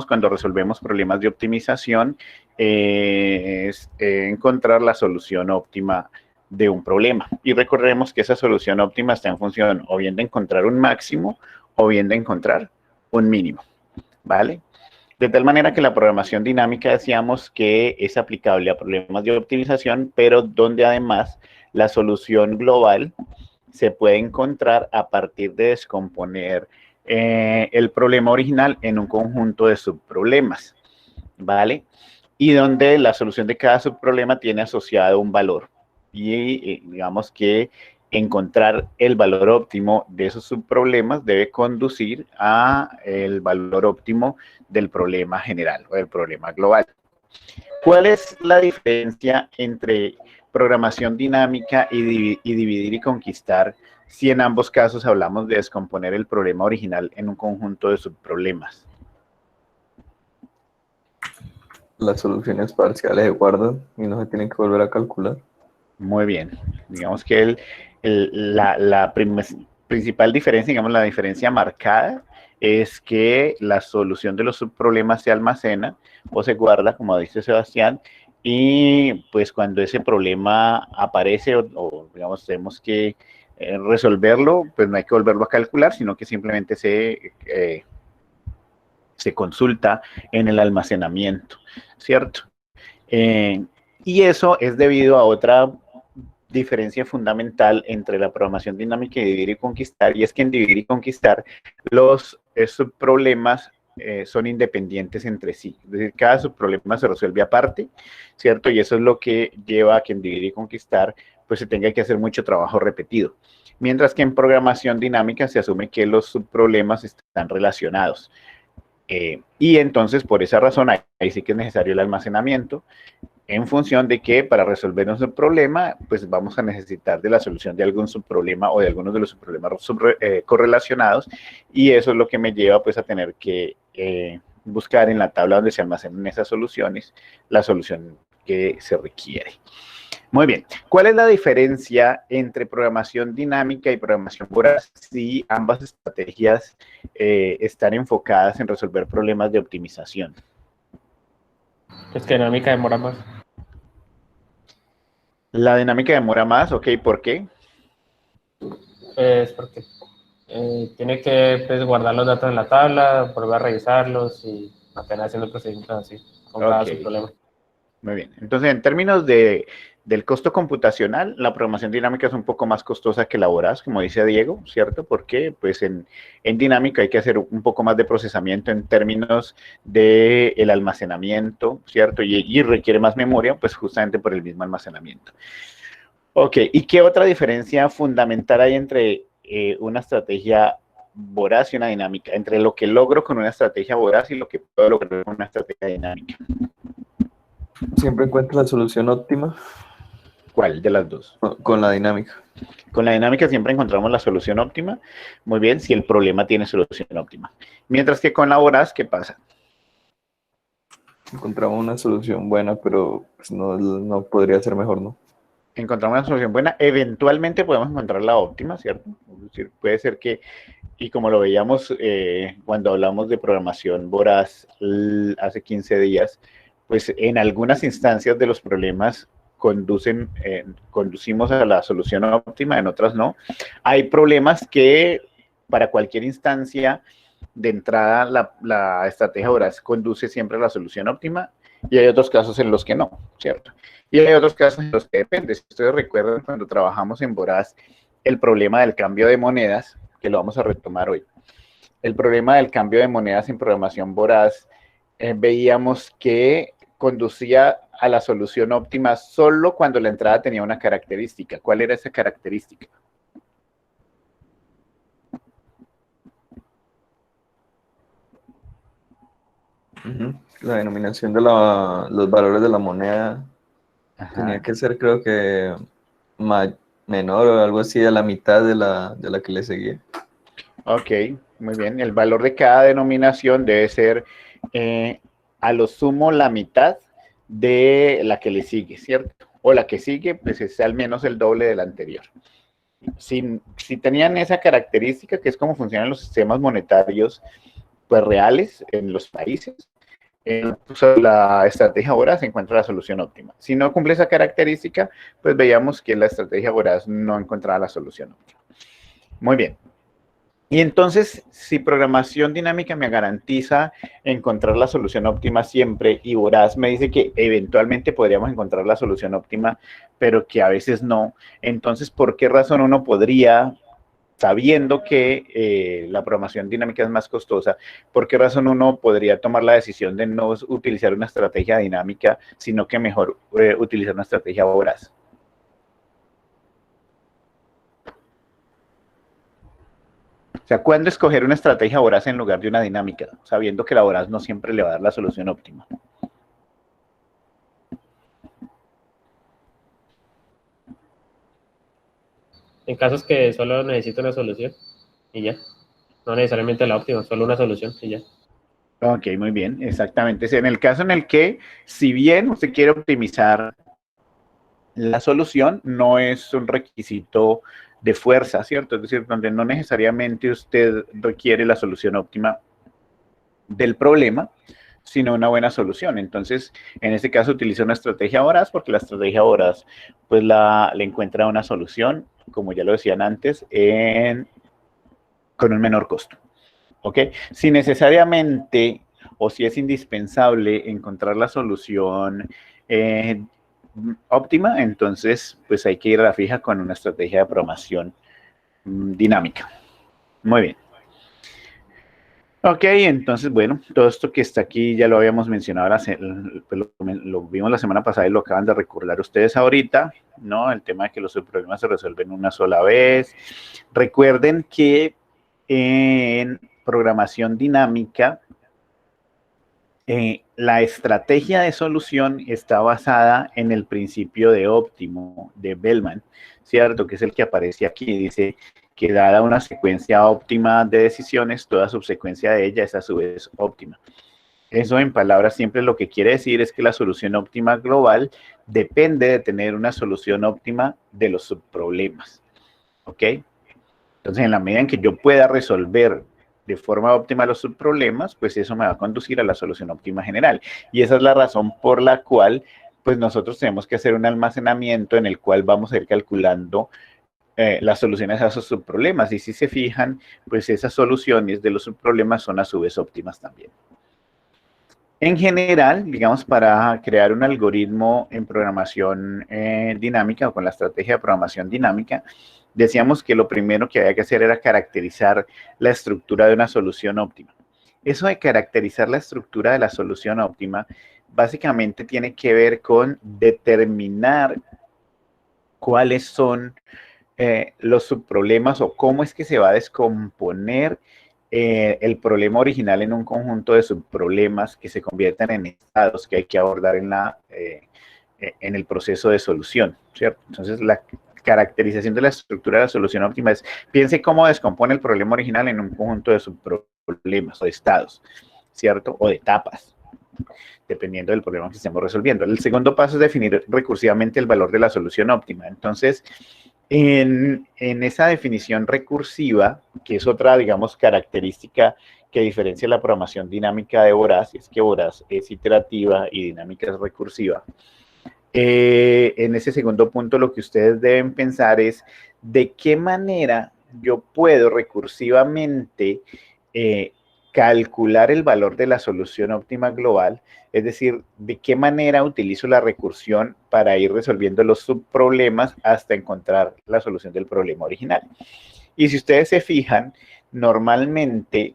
cuando resolvemos problemas de optimización es encontrar la solución óptima de un problema. Y recordemos que esa solución óptima está en función o bien de encontrar un máximo o bien de encontrar un mínimo, ¿vale? De tal manera que la programación dinámica decíamos que es aplicable a problemas de optimización, pero donde además la solución global se puede encontrar a partir de descomponer el problema original en un conjunto de subproblemas, ¿vale? Y donde la solución de cada subproblema tiene asociado un valor. Y digamos que encontrar el valor óptimo de esos subproblemas debe conducir a el valor óptimo del problema general o del problema global. ¿Cuál es la diferencia entre programación dinámica y dividir y conquistar si en ambos casos hablamos de descomponer el problema original en un conjunto de subproblemas? Las soluciones parciales se guardan y no se tienen que volver a calcular. Muy bien. Digamos que la principal diferencia, digamos la diferencia marcada, es que la solución de los subproblemas se almacena o se guarda, como dice Sebastián, y pues cuando ese problema aparece o digamos tenemos que resolverlo, pues no hay que volverlo a calcular, sino que simplemente se consulta en el almacenamiento, ¿cierto? Y eso es debido a otra diferencia fundamental entre la programación dinámica y dividir y conquistar, y es que en dividir y conquistar los subproblemas son independientes entre sí. Es decir, cada subproblema se resuelve aparte, ¿cierto? Y eso es lo que lleva a que en dividir y conquistar pues se tenga que hacer mucho trabajo repetido. Mientras que en programación dinámica se asume que los subproblemas están relacionados. Y entonces, por esa razón, ahí sí que es necesario el almacenamiento, en función de que para resolver un subproblema, pues vamos a necesitar de la solución de algún subproblema o de algunos de los subproblemas correlacionados, y eso es lo que me lleva pues a tener que buscar en la tabla donde se almacenan esas soluciones la solución que se requiere. Muy bien, ¿cuál es la diferencia entre programación dinámica y programación voraz si ambas estrategias están enfocadas en resolver problemas de optimización? Pues que dinámica demora más. La dinámica demora más, ok, ¿por qué? Pues porque tiene que pues, guardar los datos en la tabla, volver a revisarlos y apenas haciendo procedimientos así, con cada subproblema. Muy bien, entonces en términos del costo computacional, la programación dinámica es un poco más costosa que la voraz, como dice Diego, ¿cierto? Porque pues en dinámica hay que hacer un poco más de procesamiento en términos del almacenamiento, ¿cierto? Y requiere más memoria, pues justamente por el mismo almacenamiento. Ok, ¿y qué otra diferencia fundamental hay entre una estrategia voraz y una dinámica? Entre lo que logro con una estrategia voraz y lo que puedo lograr con una estrategia dinámica. Siempre encuentro la solución óptima. ¿Cuál de las dos? Con la dinámica. Con la dinámica siempre encontramos la solución óptima. Muy bien, si el problema tiene solución óptima. Mientras que con la voraz, ¿qué pasa? Encontramos una solución buena, pero pues no podría ser mejor, ¿no? Encontramos una solución buena. Eventualmente podemos encontrar la óptima, ¿cierto? Es decir, puede ser que, y como lo veíamos cuando hablamos de programación voraz hace 15 días, pues en algunas instancias de los problemas conducimos a la solución óptima, en otras no. Hay problemas que para cualquier instancia de entrada la estrategia voraz conduce siempre a la solución óptima, y hay otros casos en los que no, ¿cierto? Y hay otros casos en los que depende. Si ustedes recuerdan cuando trabajamos en voraz el problema del cambio de monedas, que lo vamos a retomar hoy. El problema del cambio de monedas en programación voraz, veíamos que conducía a la solución óptima solo cuando la entrada tenía una característica. ¿Cuál era esa característica? La denominación de los valores de la moneda. Ajá. Tenía que ser, creo que, menor o algo así a la mitad de la que le seguía. Ok, muy bien. El valor de cada denominación debe ser a lo sumo la mitad de la que le sigue, ¿cierto? O la que sigue, pues es al menos el doble de la anterior. Si tenían esa característica, que es como funcionan los sistemas monetarios pues, reales en los países, pues, la estrategia voraz encuentra la solución óptima. Si no cumple esa característica, pues veíamos que la estrategia voraz no encontraba la solución óptima. Muy bien. Y entonces, si programación dinámica me garantiza encontrar la solución óptima siempre y voraz me dice que eventualmente podríamos encontrar la solución óptima, pero que a veces no, entonces, ¿por qué razón uno podría, sabiendo que la programación dinámica es más costosa, por qué razón uno podría tomar la decisión de no utilizar una estrategia dinámica, sino que mejor utilizar una estrategia voraz? O sea, ¿cuándo escoger una estrategia voraz en lugar de una dinámica, sabiendo que la voraz no siempre le va a dar la solución óptima? En casos que solo necesito una solución y ya. No necesariamente la óptima, solo una solución y ya. Ok, muy bien, exactamente. En el caso en el que, si bien usted quiere optimizar la solución, no es un requisito de fuerza, ¿cierto? Es decir, donde no necesariamente usted requiere la solución óptima del problema, sino una buena solución. Entonces, en este caso utiliza una estrategia voraz porque la estrategia voraz pues le encuentra una solución, como ya lo decían antes, con un menor costo. ¿Ok? Si necesariamente o si es indispensable encontrar la solución óptima, entonces pues hay que ir a la fija con una estrategia de programación dinámica. Muy bien. Ok, entonces, bueno, todo esto que está aquí ya lo habíamos mencionado, pues lo vimos la semana pasada y lo acaban de recordar ustedes ahorita, ¿no? El tema de que los subproblemas se resuelven una sola vez. Recuerden que en programación dinámica, la estrategia de solución está basada en el principio de óptimo de Bellman, ¿cierto? Que es el que aparece aquí. Dice que dada una secuencia óptima de decisiones, toda subsecuencia de ella es a su vez óptima. Eso en palabras simples lo que quiere decir es que la solución óptima global depende de tener una solución óptima de los subproblemas, ¿ok? Entonces, en la medida en que yo pueda resolver de forma óptima los subproblemas, pues eso me va a conducir a la solución óptima general. Y esa es la razón por la cual, pues nosotros tenemos que hacer un almacenamiento en el cual vamos a ir calculando las soluciones a esos subproblemas. Y si se fijan, pues esas soluciones de los subproblemas son a su vez óptimas también. En general, digamos, para crear un algoritmo en programación dinámica o con la estrategia de programación dinámica, decíamos que lo primero que había que hacer era caracterizar la estructura de una solución óptima. Eso de caracterizar la estructura de la solución óptima básicamente tiene que ver con determinar cuáles son los subproblemas o cómo es que se va a descomponer el problema original en un conjunto de subproblemas que se convierten en estados que hay que abordar en el proceso de solución, ¿cierto? Entonces, la caracterización de la estructura de la solución óptima es, piense cómo descompone el problema original en un conjunto de subproblemas o de estados, ¿cierto? O de etapas, dependiendo del problema que estemos resolviendo. El segundo paso es definir recursivamente el valor de la solución óptima. Entonces, en esa definición recursiva, que es otra, digamos, característica que diferencia la programación dinámica de voraz, es que voraz es iterativa y dinámica es recursiva. En ese segundo punto, lo que ustedes deben pensar es de qué manera yo puedo recursivamente calcular el valor de la solución óptima global, es decir, de qué manera utilizo la recursión para ir resolviendo los subproblemas hasta encontrar la solución del problema original. Y si ustedes se fijan, normalmente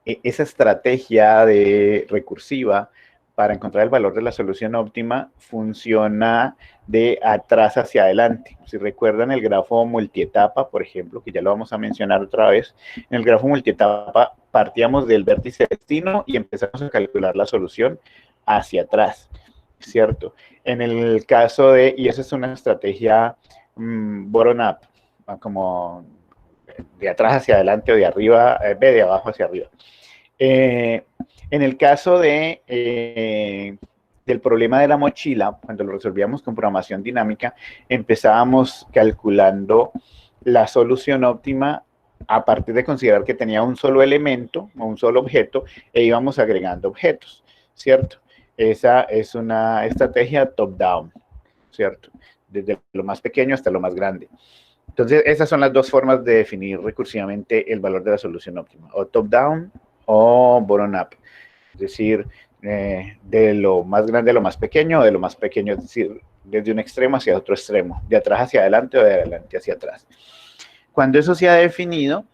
esa estrategia de recursiva para encontrar el valor de la solución óptima funciona de atrás hacia adelante. Si recuerdan el grafo multietapa, por ejemplo, que ya lo vamos a mencionar otra vez, en el grafo multietapa partíamos del vértice destino y empezamos a calcular la solución hacia atrás, ¿cierto? En el caso de, y esa es una estrategia bottom-up, como de atrás hacia adelante o de arriba, de abajo hacia arriba. En el caso del problema de la mochila, cuando lo resolvíamos con programación dinámica, empezábamos calculando la solución óptima a partir de considerar que tenía un solo elemento o un solo objeto, e íbamos agregando objetos, ¿cierto? Esa es una estrategia top-down, ¿cierto? Desde lo más pequeño hasta lo más grande. Entonces, esas son las dos formas de definir recursivamente el valor de la solución óptima, o top-down o bottom-up. Es decir, de lo más grande a lo más pequeño, o de lo más pequeño, es decir, desde un extremo hacia otro extremo, de atrás hacia adelante o de adelante hacia atrás. Cuando eso se ha definido,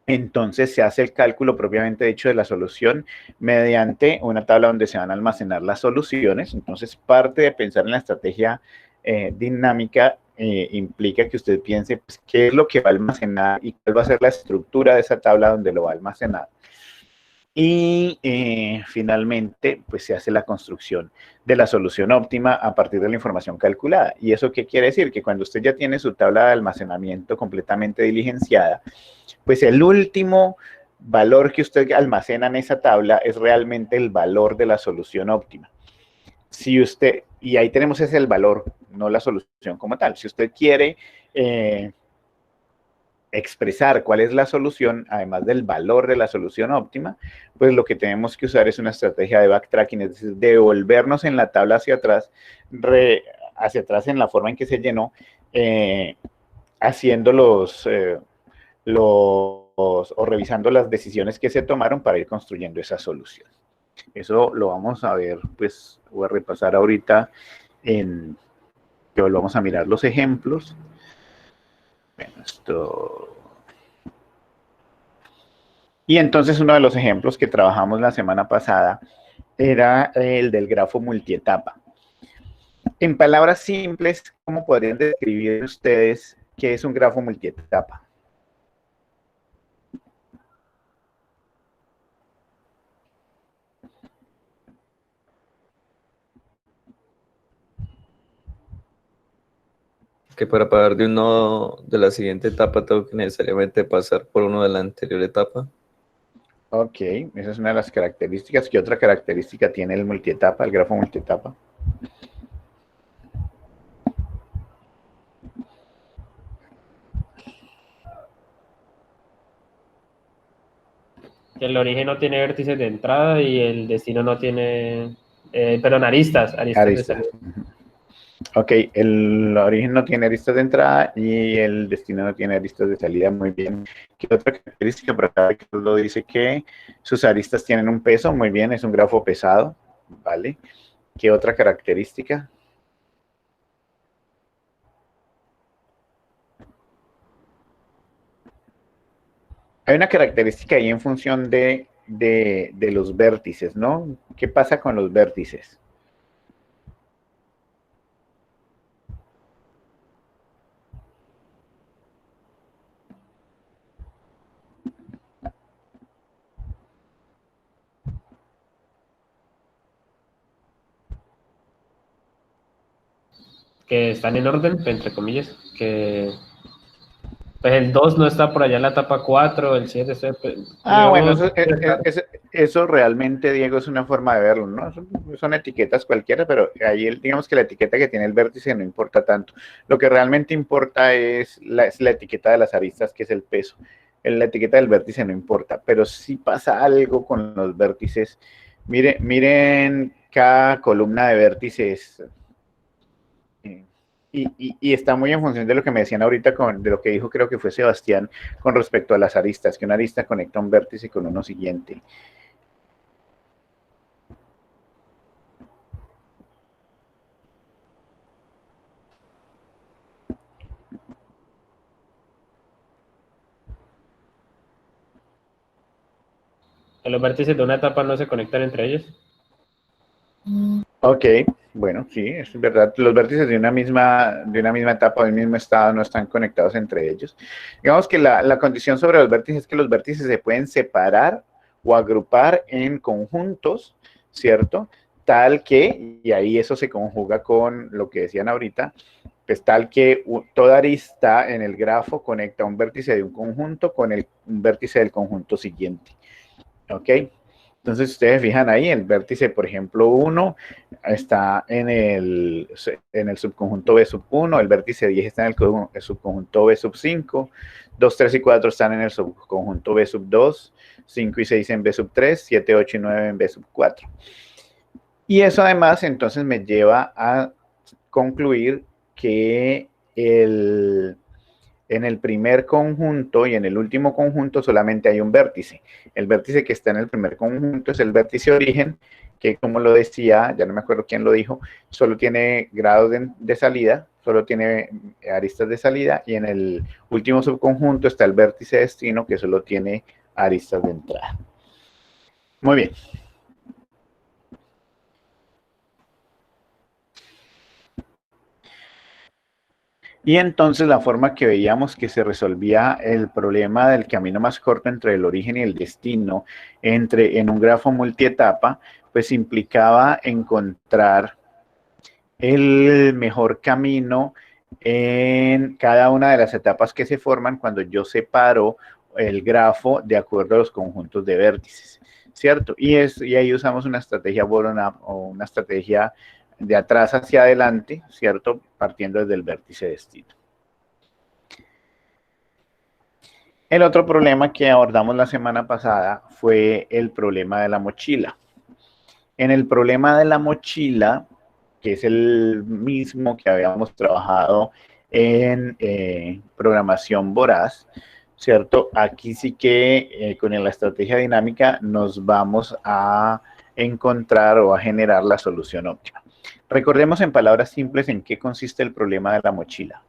entonces se hace el cálculo propiamente dicho de la solución mediante una tabla donde se van a almacenar las soluciones. Entonces, parte de pensar en la estrategia dinámica implica que usted piense pues, qué es lo que va a almacenar y cuál va a ser la estructura de esa tabla donde lo va a almacenar. Y finalmente, pues se hace la construcción de la solución óptima a partir de la información calculada. ¿Y eso qué quiere decir? Que cuando usted ya tiene su tabla de almacenamiento completamente diligenciada, pues el último valor que usted almacena en esa tabla es realmente el valor de la solución óptima. Si usted, y ahí tenemos ese el valor, no la solución como tal. Si usted quiere expresar cuál es la solución, además del valor de la solución óptima, pues lo que tenemos que usar es una estrategia de backtracking, es decir, devolvernos en la tabla hacia atrás en la forma en que se llenó, haciendo o revisando las decisiones que se tomaron para ir construyendo esa solución. Eso lo vamos a ver, pues voy a repasar ahorita que volvamos a mirar los ejemplos. Bueno, esto... Y entonces uno de los ejemplos que trabajamos la semana pasada era el del grafo multietapa. En palabras simples, ¿cómo podrían describir ustedes qué es un grafo multietapa? Que para pasar de un nodo de la siguiente etapa tengo que necesariamente pasar por uno de la anterior etapa. Ok, esa es una de las características. ¿Qué otra característica tiene el multietapa, el grafo multietapa? Que el origen no tiene vértices de entrada y el destino no tiene, perdón, aristas de Aristas. salida. Ok, el origen no tiene aristas de entrada y el destino no tiene aristas de salida. Muy bien. ¿Qué otra característica? Por acá lo dice que sus aristas tienen un peso. Muy bien, es un grafo pesado. Vale. ¿Qué otra característica? Hay una característica ahí en función de los vértices, ¿no? ¿Qué pasa con los vértices? Que están en orden, entre comillas, que pues el 2 no está por allá en la etapa 4, el 7 está, Bueno, digamos, eso realmente, Diego, es una forma de verlo, ¿no? Son etiquetas cualquiera, pero ahí digamos que la etiqueta que tiene el vértice no importa tanto. Lo que realmente importa es la etiqueta de las aristas, que es el peso. La etiqueta del vértice no importa, pero si pasa algo con los vértices, miren cada columna de vértices. Y está muy en función de lo que me decían ahorita, de lo que dijo, creo que fue Sebastián, con respecto a las aristas, que una arista conecta un vértice con uno siguiente. que los vértices de una etapa no se conectan entre ellos. Ok, bueno, sí, es verdad. Los vértices de una misma etapa o del mismo estado no están conectados entre ellos. Digamos que la condición sobre los vértices es que los vértices se pueden separar o agrupar en conjuntos, ¿cierto? Tal que, y ahí eso se conjuga con lo que decían ahorita, pues tal que toda arista en el grafo conecta un vértice de un conjunto con un vértice del conjunto siguiente. ¿Ok? Entonces, ustedes fijan ahí, el vértice, por ejemplo, 1 está en el subconjunto B sub 1, el vértice 10 está en el subconjunto B sub 5, 2, 3 y 4 están en el subconjunto B sub 2, 5 y 6 en B sub 3, 7, 8 y 9 en B sub 4. Y eso además entonces me lleva a concluir que en el primer conjunto y en el último conjunto solamente hay un vértice. El vértice que está en el primer conjunto es el vértice origen, que como lo decía, ya no me acuerdo quién lo dijo, solo tiene grados de salida, solo tiene aristas de salida, y en el último subconjunto está el vértice destino, que solo tiene aristas de entrada. Muy bien. Y entonces la forma que veíamos que se resolvía el problema del camino más corto entre el origen y el destino en un grafo multietapa, pues implicaba encontrar el mejor camino en cada una de las etapas que se forman cuando yo separo el grafo de acuerdo a los conjuntos de vértices, ¿cierto? Y ahí usamos una estrategia bottom-up o una estrategia de atrás hacia adelante, ¿cierto? Partiendo desde el vértice destino. El otro problema que abordamos la semana pasada fue el problema de la mochila. En el problema de la mochila, que es el mismo que habíamos trabajado en programación voraz, ¿cierto? Aquí sí que con la estrategia dinámica nos vamos a encontrar o a generar la solución óptima. Recordemos en palabras simples en qué consiste el problema de la mochila.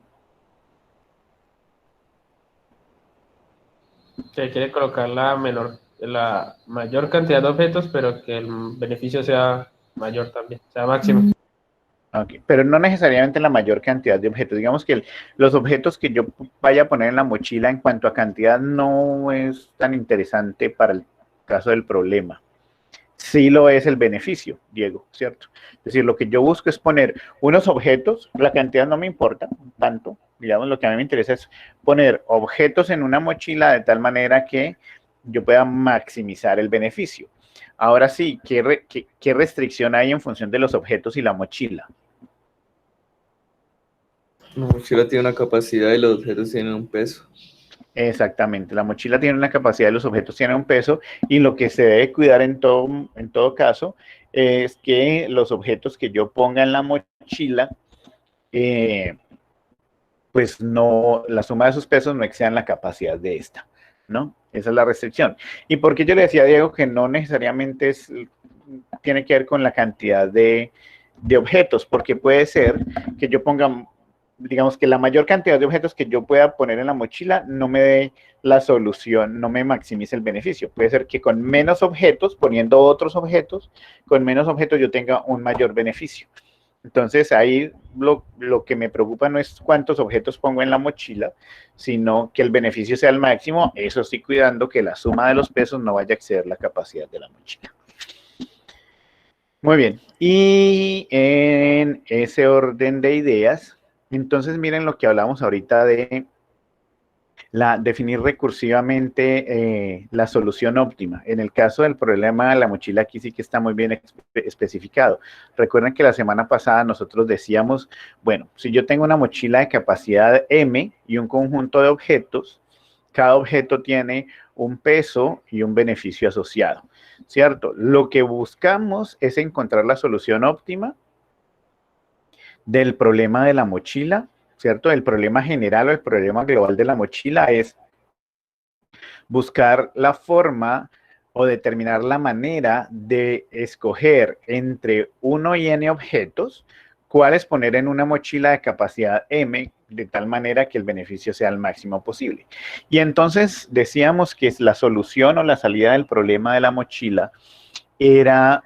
Que quiere colocar la mayor cantidad de objetos, pero que el beneficio sea mayor también, sea máximo. Okay. Pero no necesariamente la mayor cantidad de objetos. Digamos que los objetos que yo vaya a poner en la mochila en cuanto a cantidad no es tan interesante para el caso del problema. Sí lo es el beneficio, Diego, ¿cierto? Es decir, lo que yo busco es poner unos objetos, la cantidad no me importa tanto, digamos, lo que a mí me interesa es poner objetos en una mochila de tal manera que yo pueda maximizar el beneficio. Ahora sí, ¿qué restricción hay en función de los objetos y la mochila? La mochila tiene una capacidad y los objetos tienen un peso. Exactamente, la mochila tiene una capacidad, los objetos tienen un peso, y lo que se debe cuidar en todo caso es que los objetos que yo ponga en la mochila, pues no, la suma de sus pesos no excedan la capacidad de esta, ¿no? Esa es la restricción. ¿Y por qué yo le decía a Diego que no necesariamente tiene que ver con la cantidad de objetos? Porque puede ser que yo ponga, digamos que la mayor cantidad de objetos que yo pueda poner en la mochila no me dé la solución, no me maximice el beneficio. Puede ser que con menos objetos, poniendo otros objetos, con menos objetos yo tenga un mayor beneficio. Entonces ahí lo que me preocupa no es cuántos objetos pongo en la mochila, sino que el beneficio sea el máximo, eso sí cuidando que la suma de los pesos no vaya a exceder la capacidad de la mochila. Muy bien, y en ese orden de ideas, entonces miren lo que hablamos ahorita de definir recursivamente la solución óptima. En el caso del problema de la mochila, aquí sí que está muy bien especificado. Recuerden que la semana pasada nosotros decíamos, bueno, si yo tengo una mochila de capacidad M y un conjunto de objetos, cada objeto tiene un peso y un beneficio asociado, ¿cierto? Lo que buscamos es encontrar la solución óptima del problema de la mochila, ¿cierto? El problema general o el problema global de la mochila es buscar la forma o determinar la manera de escoger entre 1 y n objetos, cuáles poner en una mochila de capacidad M, de tal manera que el beneficio sea el máximo posible. Y entonces decíamos que la solución o la salida del problema de la mochila era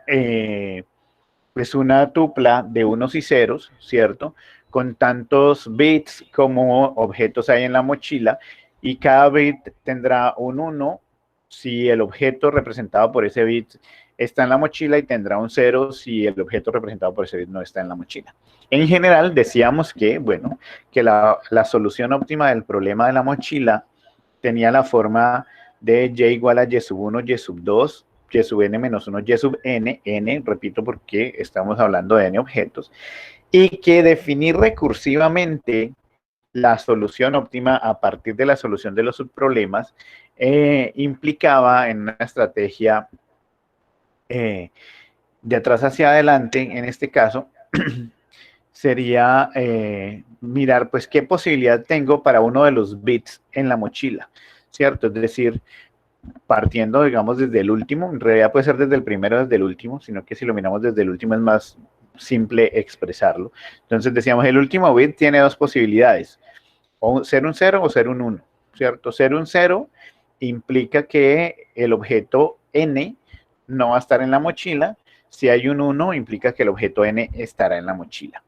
pues una tupla de unos y ceros, ¿cierto? Con tantos bits como objetos hay en la mochila, y cada bit tendrá un 1 si el objeto representado por ese bit está en la mochila, y tendrá un 0 si el objeto representado por ese bit no está en la mochila. En general decíamos que, bueno, que la solución óptima del problema de la mochila tenía la forma de y igual a y sub 1, y sub 2, y sub n menos 1 y sub n, n, repito porque estamos hablando de n objetos, y que definir recursivamente la solución óptima a partir de la solución de los subproblemas implicaba en una estrategia de atrás hacia adelante, en este caso, sería mirar pues qué posibilidad tengo para uno de los bits en la mochila, ¿cierto? Es decir, partiendo, digamos, desde el último, en realidad puede ser desde el primero, desde el último, sino que si lo miramos desde el último es más simple expresarlo. Entonces decíamos, el último bit tiene dos posibilidades, o ser un 0 o ser un 1, ¿cierto? Ser un 0 implica que el objeto n no va a estar en la mochila. Si hay un 1, implica que el objeto n estará en la mochila.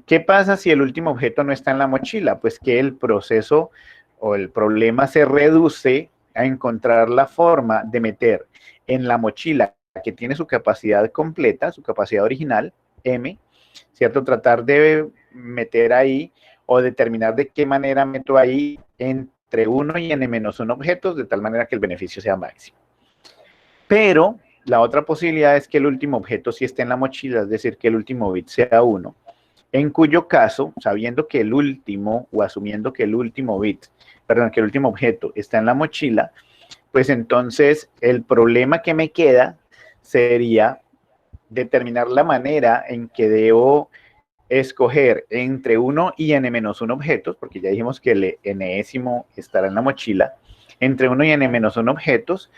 ¿Qué pasa si el último objeto no está en la mochila? Pues que el proceso o el problema se reduce a encontrar la forma de meter en la mochila que tiene su capacidad completa, su capacidad original, m, ¿cierto? Tratar de meter ahí o determinar de qué manera meto ahí entre 1 y n-1 objetos, de tal manera que el beneficio sea máximo. Pero la otra posibilidad es que el último objeto sí esté en la mochila, es decir, que el último bit sea 1, en cuyo caso, sabiendo que el último, o asumiendo que el último bit, perdón, que el último objeto está en la mochila, pues entonces el problema que me queda sería determinar la manera en que debo escoger entre 1 y n-1 objetos, porque ya dijimos que el enésimo estará en la mochila, entre 1 y n-1 objetos,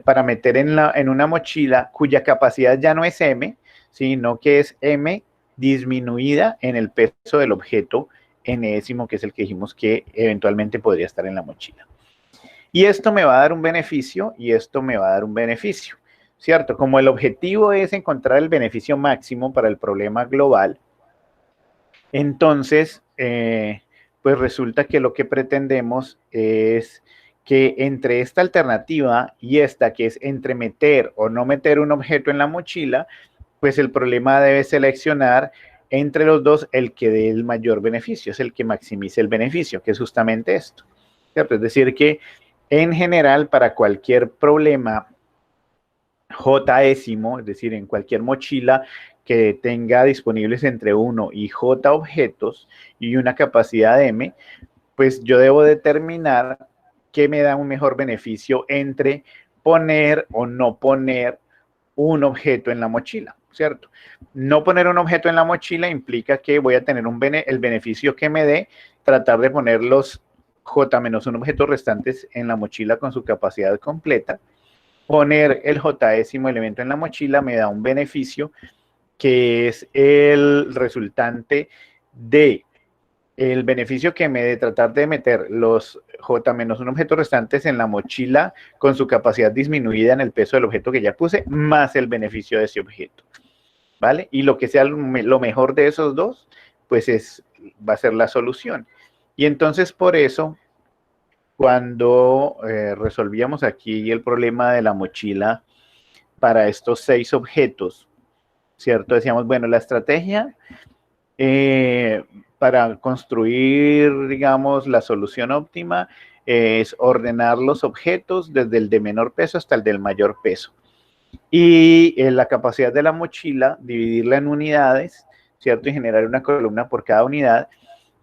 para meter en una mochila cuya capacidad ya no es m, sino que es m disminuida en el peso del objeto enésimo, que es el que dijimos que eventualmente podría estar en la mochila. Y esto me va a dar un beneficio y esto me va a dar un beneficio, ¿cierto? Como el objetivo es encontrar el beneficio máximo para el problema global, entonces, pues resulta que lo que pretendemos es que entre esta alternativa y esta, que es entre meter o no meter un objeto en la mochila, pues el problema debe seleccionar entre los dos el que dé el mayor beneficio, es el que maximice el beneficio, que es justamente esto, ¿cierto? Es decir, que en general para cualquier problema j-ésimo, es decir, en cualquier mochila que tenga disponibles entre 1 y j objetos y una capacidad de m, pues yo debo determinar qué me da un mejor beneficio entre poner o no poner un objeto en la mochila, ¿cierto? No poner un objeto en la mochila implica que voy a tener el beneficio que me dé tratar de poner los j-1 objetos restantes en la mochila con su capacidad completa. Poner el j-ésimo elemento en la mochila me da un beneficio que es el resultante de el beneficio que me de tratar de meter los j-1 objetos restantes en la mochila con su capacidad disminuida en el peso del objeto que ya puse, más el beneficio de ese objeto, ¿vale? Y lo que sea lo mejor de esos dos, pues va a ser la solución. Y entonces por eso, cuando resolvíamos aquí el problema de la mochila para estos 6 objetos, ¿cierto? Decíamos, bueno, la estrategia para construir, digamos, la solución óptima es ordenar los objetos desde el de menor peso hasta el del mayor peso. Y la capacidad de la mochila, dividirla en unidades, ¿cierto? Y generar una columna por cada unidad.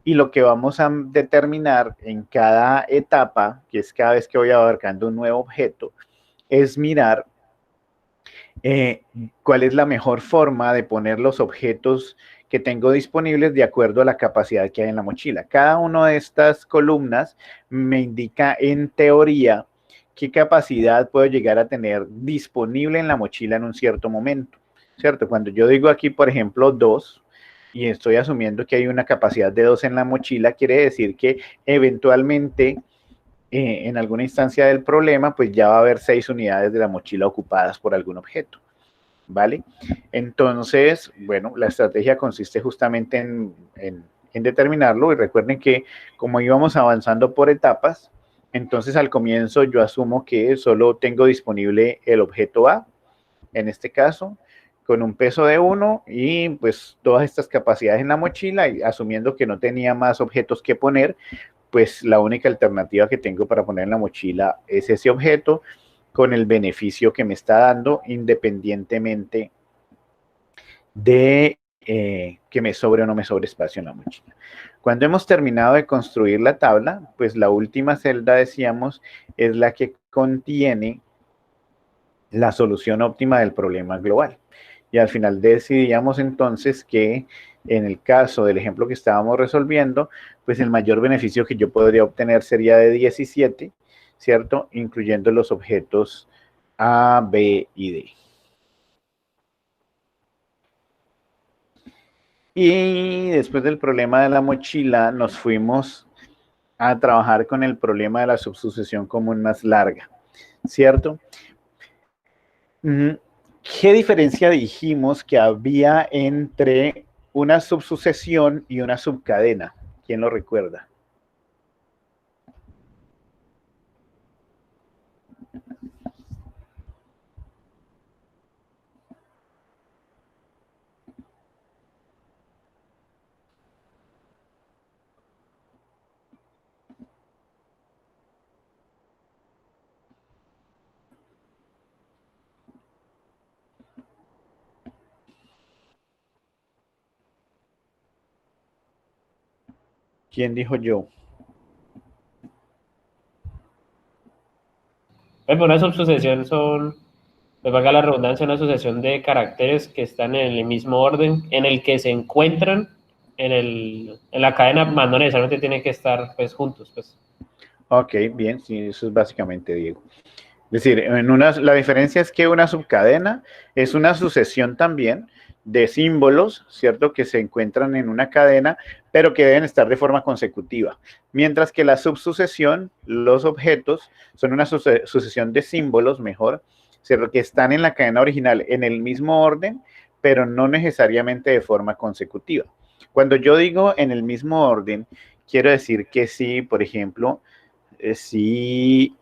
Y lo que vamos a determinar en cada etapa, que es cada vez que voy abarcando un nuevo objeto, es mirar cuál es la mejor forma de poner los objetos que tengo disponibles de acuerdo a la capacidad que hay en la mochila. Cada una de estas columnas me indica en teoría qué capacidad puedo llegar a tener disponible en la mochila en un cierto momento, ¿cierto? Cuando yo digo aquí, por ejemplo, 2, y estoy asumiendo que hay una capacidad de 2 en la mochila, quiere decir que eventualmente en alguna instancia del problema, pues ya va a haber 6 unidades de la mochila ocupadas por algún objeto, ¿vale? Entonces, bueno, la estrategia consiste justamente en determinarlo, y recuerden que como íbamos avanzando por etapas, entonces al comienzo yo asumo que solo tengo disponible el objeto A, en este caso, con un peso de 1 y pues todas estas capacidades en la mochila, y asumiendo que no tenía más objetos que poner, pues la única alternativa que tengo para poner en la mochila es ese objeto, con el beneficio que me está dando, independientemente de que me sobre o no me sobre espacio en la mochila. Cuando hemos terminado de construir la tabla, pues la última celda, decíamos, es la que contiene la solución óptima del problema global. Y al final decidíamos entonces que en el caso del ejemplo que estábamos resolviendo, pues el mayor beneficio que yo podría obtener sería de 17, ¿cierto? Incluyendo los objetos A, B y D. Y después del problema de la mochila, nos fuimos a trabajar con el problema de la subsucesión común más larga, ¿cierto? ¿Qué diferencia dijimos que había entre una subsucesión y una subcadena? ¿Quién lo recuerda? ¿Quién dijo yo? Una subsucesión son, me valga la redundancia, una sucesión de caracteres que están en el mismo orden en el que se encuentran en la cadena, más no necesariamente tienen que estar pues juntos. Pues. Ok, bien, sí, eso es básicamente, Diego. Es decir, la diferencia es que una subcadena es una sucesión también de símbolos, ¿cierto? Que se encuentran en una cadena, pero que deben estar de forma consecutiva. Mientras que la subsucesión, los objetos, son una sucesión de símbolos, mejor, ¿cierto? Que están en la cadena original en el mismo orden, pero no necesariamente de forma consecutiva. Cuando yo digo en el mismo orden, quiero decir que si, por ejemplo, si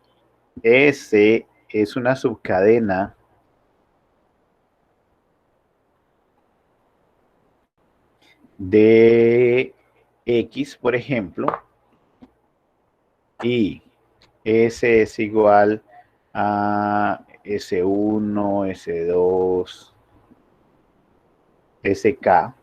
S es una subcadena de X, por ejemplo, y S es igual a S1, S2, SK.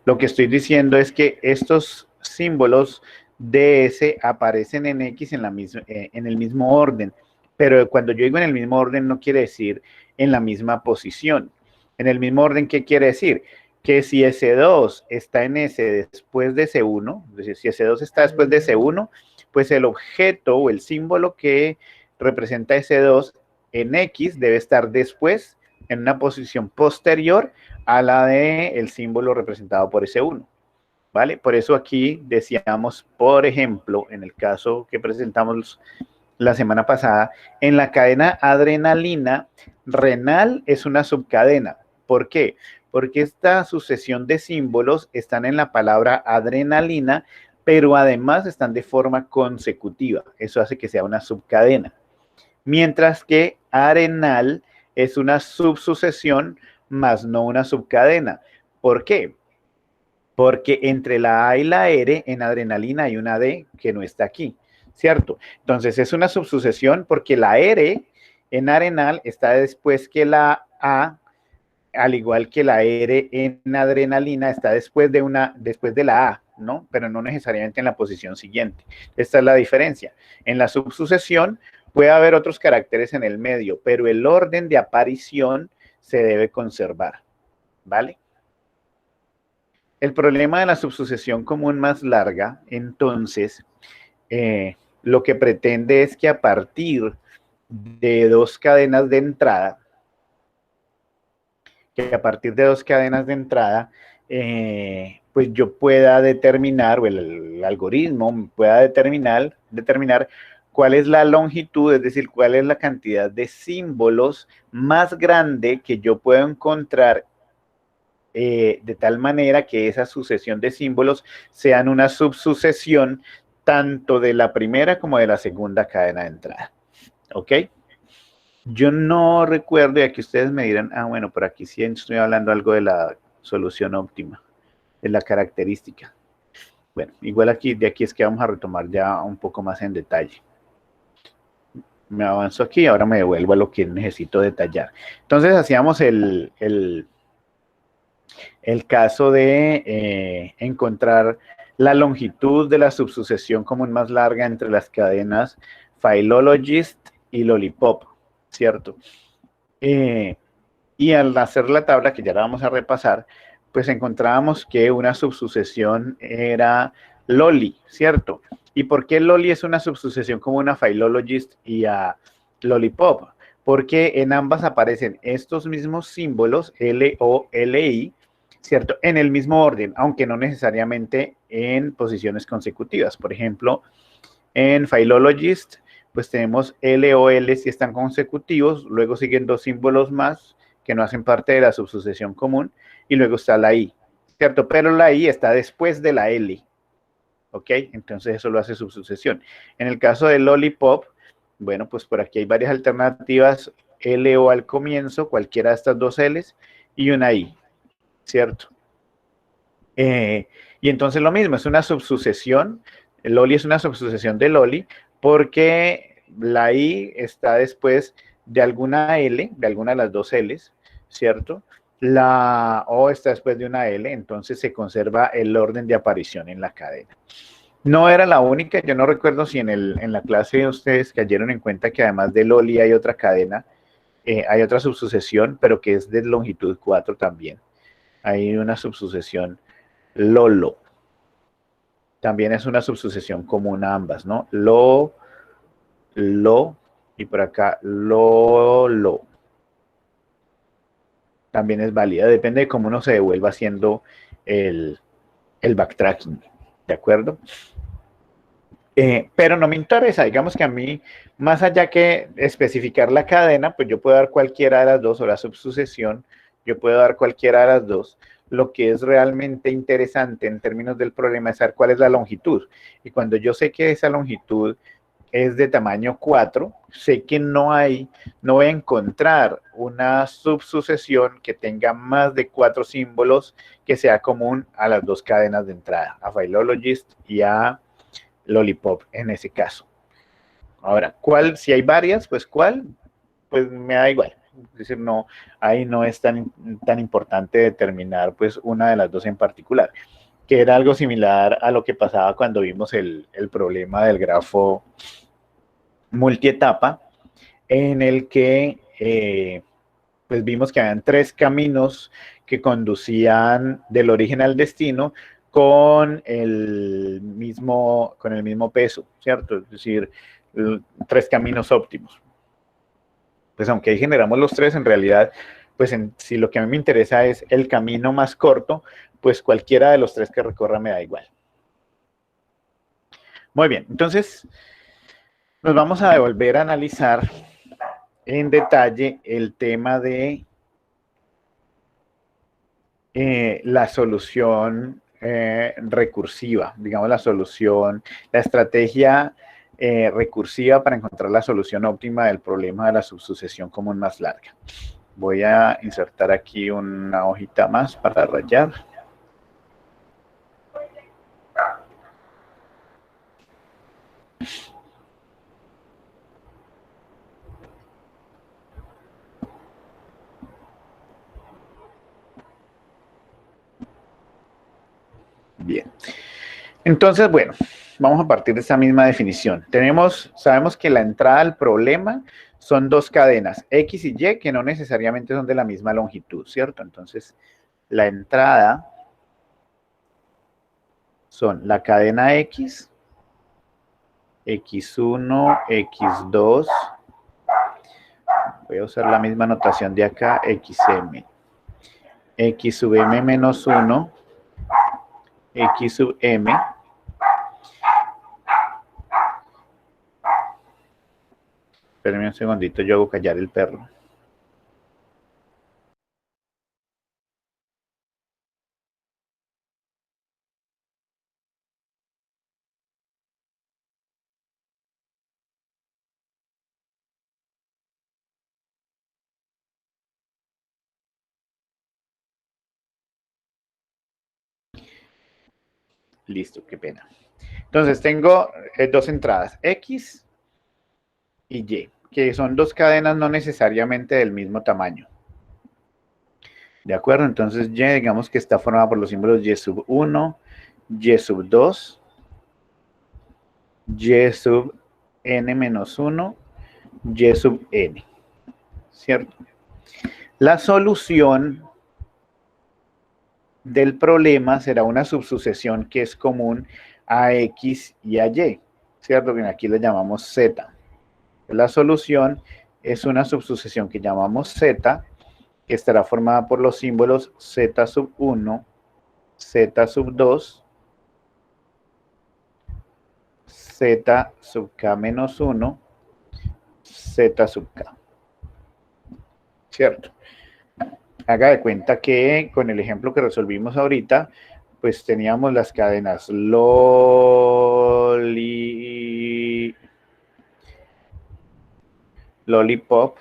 Lo que estoy diciendo es que estos símbolos de S aparecen en X en el mismo orden, pero cuando yo digo en el mismo orden no quiere decir en la misma posición. En el mismo orden, ¿qué quiere decir? Que si S2 está en S después de S1, es decir, si S2 está después de S1, pues el objeto o el símbolo que representa S2 en X debe estar después, en una posición posterior a la del símbolo representado por S1. ¿Vale? Por eso aquí decíamos, por ejemplo, en el caso que presentamos la semana pasada, en la cadena adrenalina, renal es una subcadena. ¿Por qué? Porque esta sucesión de símbolos están en la palabra adrenalina, pero además están de forma consecutiva. Eso hace que sea una subcadena. Mientras que arenal es una subsucesión, más no una subcadena. ¿Por qué? Porque entre la A y la R en adrenalina hay una D que no está aquí, ¿cierto? Entonces es una subsucesión porque la R en arenal está después que la A, al igual que la R en adrenalina está después de la A, ¿no? Pero no necesariamente en la posición siguiente. Esta es la diferencia. En la subsucesión puede haber otros caracteres en el medio, pero el orden de aparición se debe conservar, ¿vale? El problema de la subsucesión común más larga, entonces, lo que pretende es que a partir de dos cadenas de entrada, pues yo pueda determinar, o el algoritmo pueda determinar cuál es la longitud, es decir, cuál es la cantidad de símbolos más grande que yo puedo encontrar de tal manera que esa sucesión de símbolos sean una subsucesión tanto de la primera como de la segunda cadena de entrada. ¿Ok? Yo no recuerdo, y aquí ustedes me dirán, bueno, por aquí sí estoy hablando algo de la solución óptima, de la característica. Bueno, igual aquí, de aquí es que vamos a retomar ya un poco más en detalle. Me avanzo aquí, ahora me devuelvo a lo que necesito detallar. Entonces hacíamos el caso de encontrar la longitud de la subsucesión común más larga entre las cadenas Philologist y Lollipop, ¿cierto? Y al hacer la tabla, que ya la vamos a repasar, pues encontrábamos que una subsucesión era Lolly, ¿cierto? ¿Y por qué Lolly es una subsucesión común a Philologist y a Lollipop? Porque en ambas aparecen estos mismos símbolos, L, O, L, I, ¿cierto? En el mismo orden, aunque no necesariamente en posiciones consecutivas. Por ejemplo, en Philologist, pues tenemos L o L si están consecutivos, luego siguen dos símbolos más que no hacen parte de la subsucesión común, y luego está la I, ¿cierto? Pero la I está después de la L, ¿ok? Entonces eso lo hace subsucesión. En el caso de Lollipop, bueno, pues por aquí hay varias alternativas, L o al comienzo, cualquiera de estas dos L's, y una I, ¿cierto? Y entonces lo mismo, es una subsucesión, el Loli es una subsucesión de Loli, porque la I está después de alguna L, de alguna de las dos L's, ¿cierto? La O está después de una L, entonces se conserva el orden de aparición en la cadena. No era la única, yo no recuerdo si en la clase ustedes cayeron en cuenta que además de Loli hay otra cadena, hay otra subsucesión, pero que es de longitud 4 también. Hay una subsucesión Lolo. También es una subsucesión común a ambas, ¿no? Lo, y por acá lo. También es válida, depende de cómo uno se devuelva haciendo el backtracking, ¿de acuerdo? Pero no me interesa, digamos que a mí, más allá que especificar la cadena, pues yo puedo dar cualquiera de las dos, o la subsucesión, yo puedo dar cualquiera de las dos. Lo que es realmente interesante en términos del problema es saber cuál es la longitud. Y cuando yo sé que esa longitud es de tamaño 4, sé que no voy a encontrar una subsucesión que tenga más de 4 símbolos que sea común a las dos cadenas de entrada, a Philologist y a Lollipop en ese caso. Ahora, ¿cuál? Si hay varias, pues ¿cuál? Pues me da igual. Es decir, no, ahí no es tan importante determinar pues una de las dos en particular, que era algo similar a lo que pasaba cuando vimos el problema del grafo multietapa, en el que pues vimos que habían tres caminos que conducían del origen al destino con el mismo peso, ¿cierto? Es decir, tres caminos óptimos. Pues aunque ahí generamos los tres, en realidad, pues si lo que a mí me interesa es el camino más corto, pues cualquiera de los tres que recorra me da igual. Muy bien, entonces nos vamos a devolver a analizar en detalle el tema de la solución recursiva, digamos la estrategia recursiva para encontrar la solución óptima del problema de la subsucesión común más larga. Voy a insertar aquí una hojita más para rayar. Bien. Entonces, bueno, vamos a partir de esa misma definición. Sabemos que la entrada al problema son dos cadenas, X y Y, que no necesariamente son de la misma longitud, ¿cierto? Entonces, la entrada son la cadena X, X1, X2, voy a usar la misma notación de acá, XM, X sub M menos 1, X sub M, espérenme un segundito, yo hago callar el perro. Listo, qué pena. Entonces tengo dos entradas, X y Y. que son dos cadenas no necesariamente del mismo tamaño. ¿De acuerdo? Entonces Y, digamos que está formada por los símbolos Y sub 1, Y sub 2, Y sub n menos 1, Y sub n. ¿Cierto? La solución del problema será una subsucesión que es común a X y a Y, ¿cierto? Que aquí le llamamos Z. La solución es una subsucesión que llamamos Z, que estará formada por los símbolos Z sub 1, Z sub 2, Z sub K menos 1, Z sub K. ¿Cierto? Haga de cuenta que con el ejemplo que resolvimos ahorita, pues teníamos las cadenas lollipop,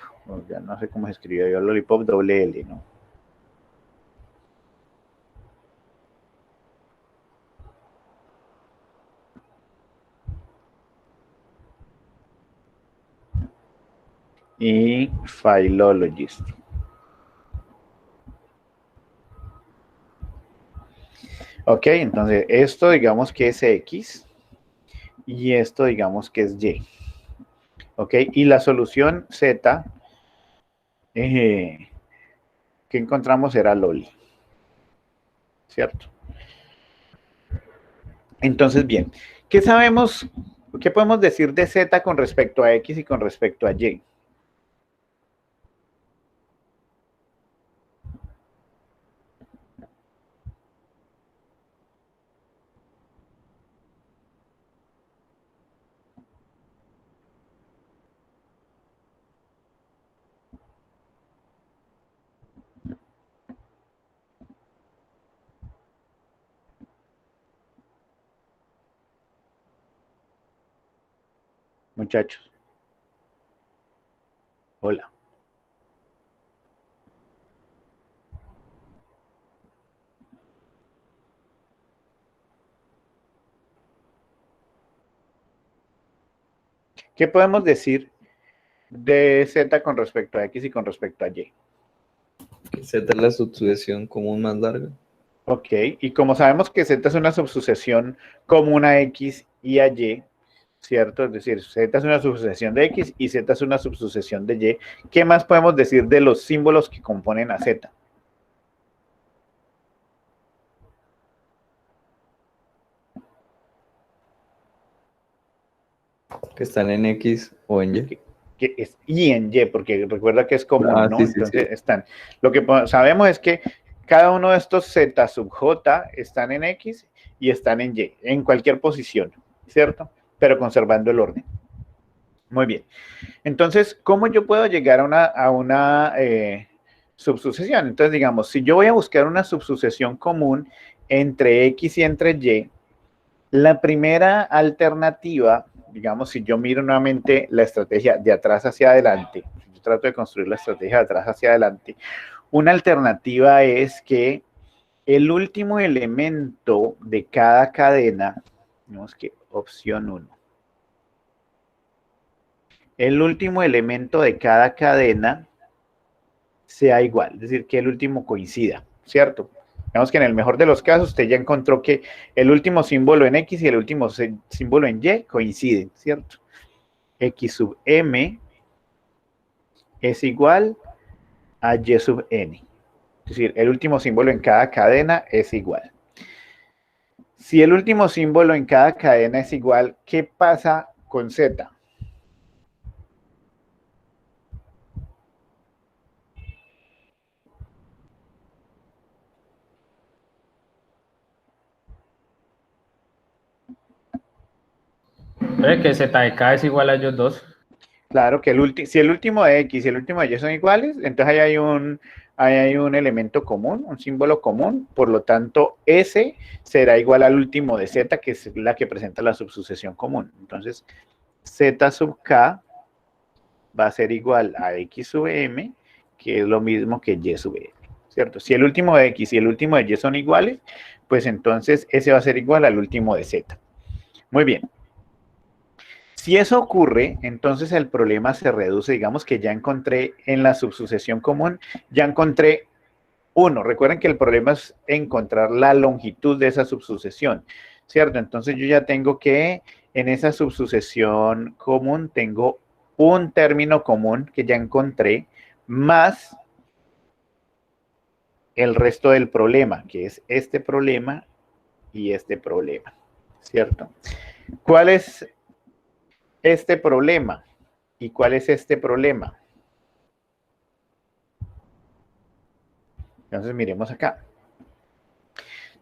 ya no sé cómo se escribió yo, lollipop doble L, ¿no? Y philologist. Ok, entonces esto digamos que es X y esto digamos que es Y. Ok, y la solución Z que encontramos era loli. ¿Cierto? Entonces, bien, ¿qué sabemos, qué podemos decir de Z con respecto a X y con respecto a Y? Muchachos. Hola. ¿Qué podemos decir de Z con respecto a X y con respecto a Y? Que Z es la subsucesión común más larga. Ok, y como sabemos que Z es una subsucesión común a X y a Y, ¿cierto? Es decir, Z es una subsucesión de X y Z es una subsucesión de Y. ¿Qué más podemos decir de los símbolos que componen a Z? Que están en X o en Y. Que es Y en Y, porque recuerda que es común, ¿no? Sí, sí, Entonces sí. están. Lo que sabemos es que cada uno de estos Z sub J están en X y están en Y, en cualquier posición, ¿cierto? Pero conservando el orden. Muy bien. Entonces, ¿cómo yo puedo llegar a una subsucesión? Entonces, digamos, si yo voy a buscar una subsucesión común entre X y entre Y, la primera alternativa, digamos, si yo miro nuevamente la estrategia de atrás hacia adelante, yo trato de construir la estrategia de atrás hacia adelante, una alternativa es que el último elemento de cada cadena, digamos que opción 1, el último elemento de cada cadena sea igual, es decir, que el último coincida, ¿cierto? Digamos que en el mejor de los casos usted ya encontró que el último símbolo en X y el último símbolo en Y coinciden, ¿cierto? X sub M es igual a Y sub N. Es decir, el último símbolo en cada cadena es igual. Si el último símbolo en cada cadena es igual, ¿qué pasa con Z? Que Z de K es igual a ellos dos. Claro que si el último de X y el último de Y son iguales, entonces ahí hay un elemento común, un símbolo común, por lo tanto S será igual al último de Z, que es la que presenta la subsucesión común. Entonces Z sub K va a ser igual a X sub M, que es lo mismo que Y sub M, ¿cierto? Si el último de X y el último de Y son iguales, pues entonces S va a ser igual al último de Z. Muy bien. Si eso ocurre, entonces el problema se reduce. Digamos que ya encontré en la subsucesión común, ya encontré 1. Recuerden que el problema es encontrar la longitud de esa subsucesión, ¿cierto? Entonces yo ya tengo que en esa subsucesión común tengo un término común que ya encontré más el resto del problema, que es este problema y este problema, ¿cierto? ¿Cuál es este problema? ¿Y cuál es este problema? Entonces miremos acá.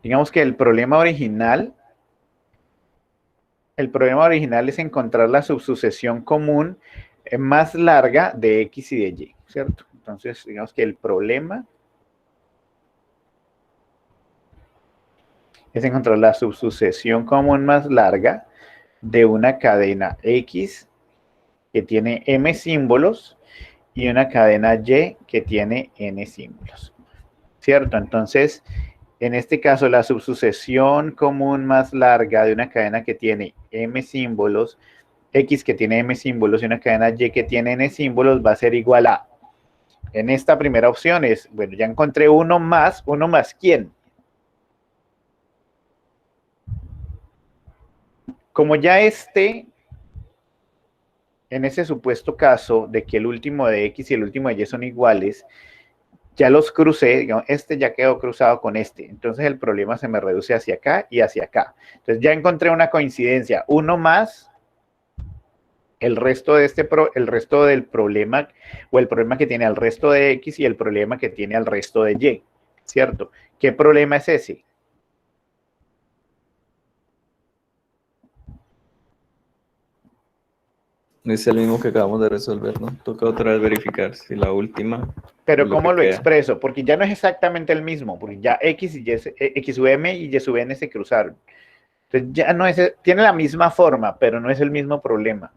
Digamos que el problema original es encontrar la subsucesión común más larga de X y de Y, ¿cierto? Entonces, digamos que el problema es encontrar la subsucesión común más larga de una cadena X que tiene M símbolos y una cadena Y que tiene N símbolos, ¿cierto? Entonces, en este caso, la subsucesión común más larga de una cadena que tiene M símbolos, X que tiene M símbolos y una cadena Y que tiene N símbolos va a ser igual a, en esta primera opción es, bueno, ya encontré uno más ¿quién? Como ya en ese supuesto caso de que el último de X y el último de Y son iguales, ya los crucé, digamos, este ya quedó cruzado con este. Entonces el problema se me reduce hacia acá y hacia acá. Entonces ya encontré una coincidencia. Uno más el resto del problema o el problema que tiene al resto de X y el problema que tiene al resto de Y. ¿Cierto? ¿Qué problema es ese? Es el mismo que acabamos de resolver, ¿no? Toca otra vez verificar si la última. Pero ¿cómo lo expreso? Porque ya no es exactamente el mismo, porque ya X y Y, X sub M y Y sub N se cruzaron. Entonces ya no es, tiene la misma forma, pero no es el mismo problema.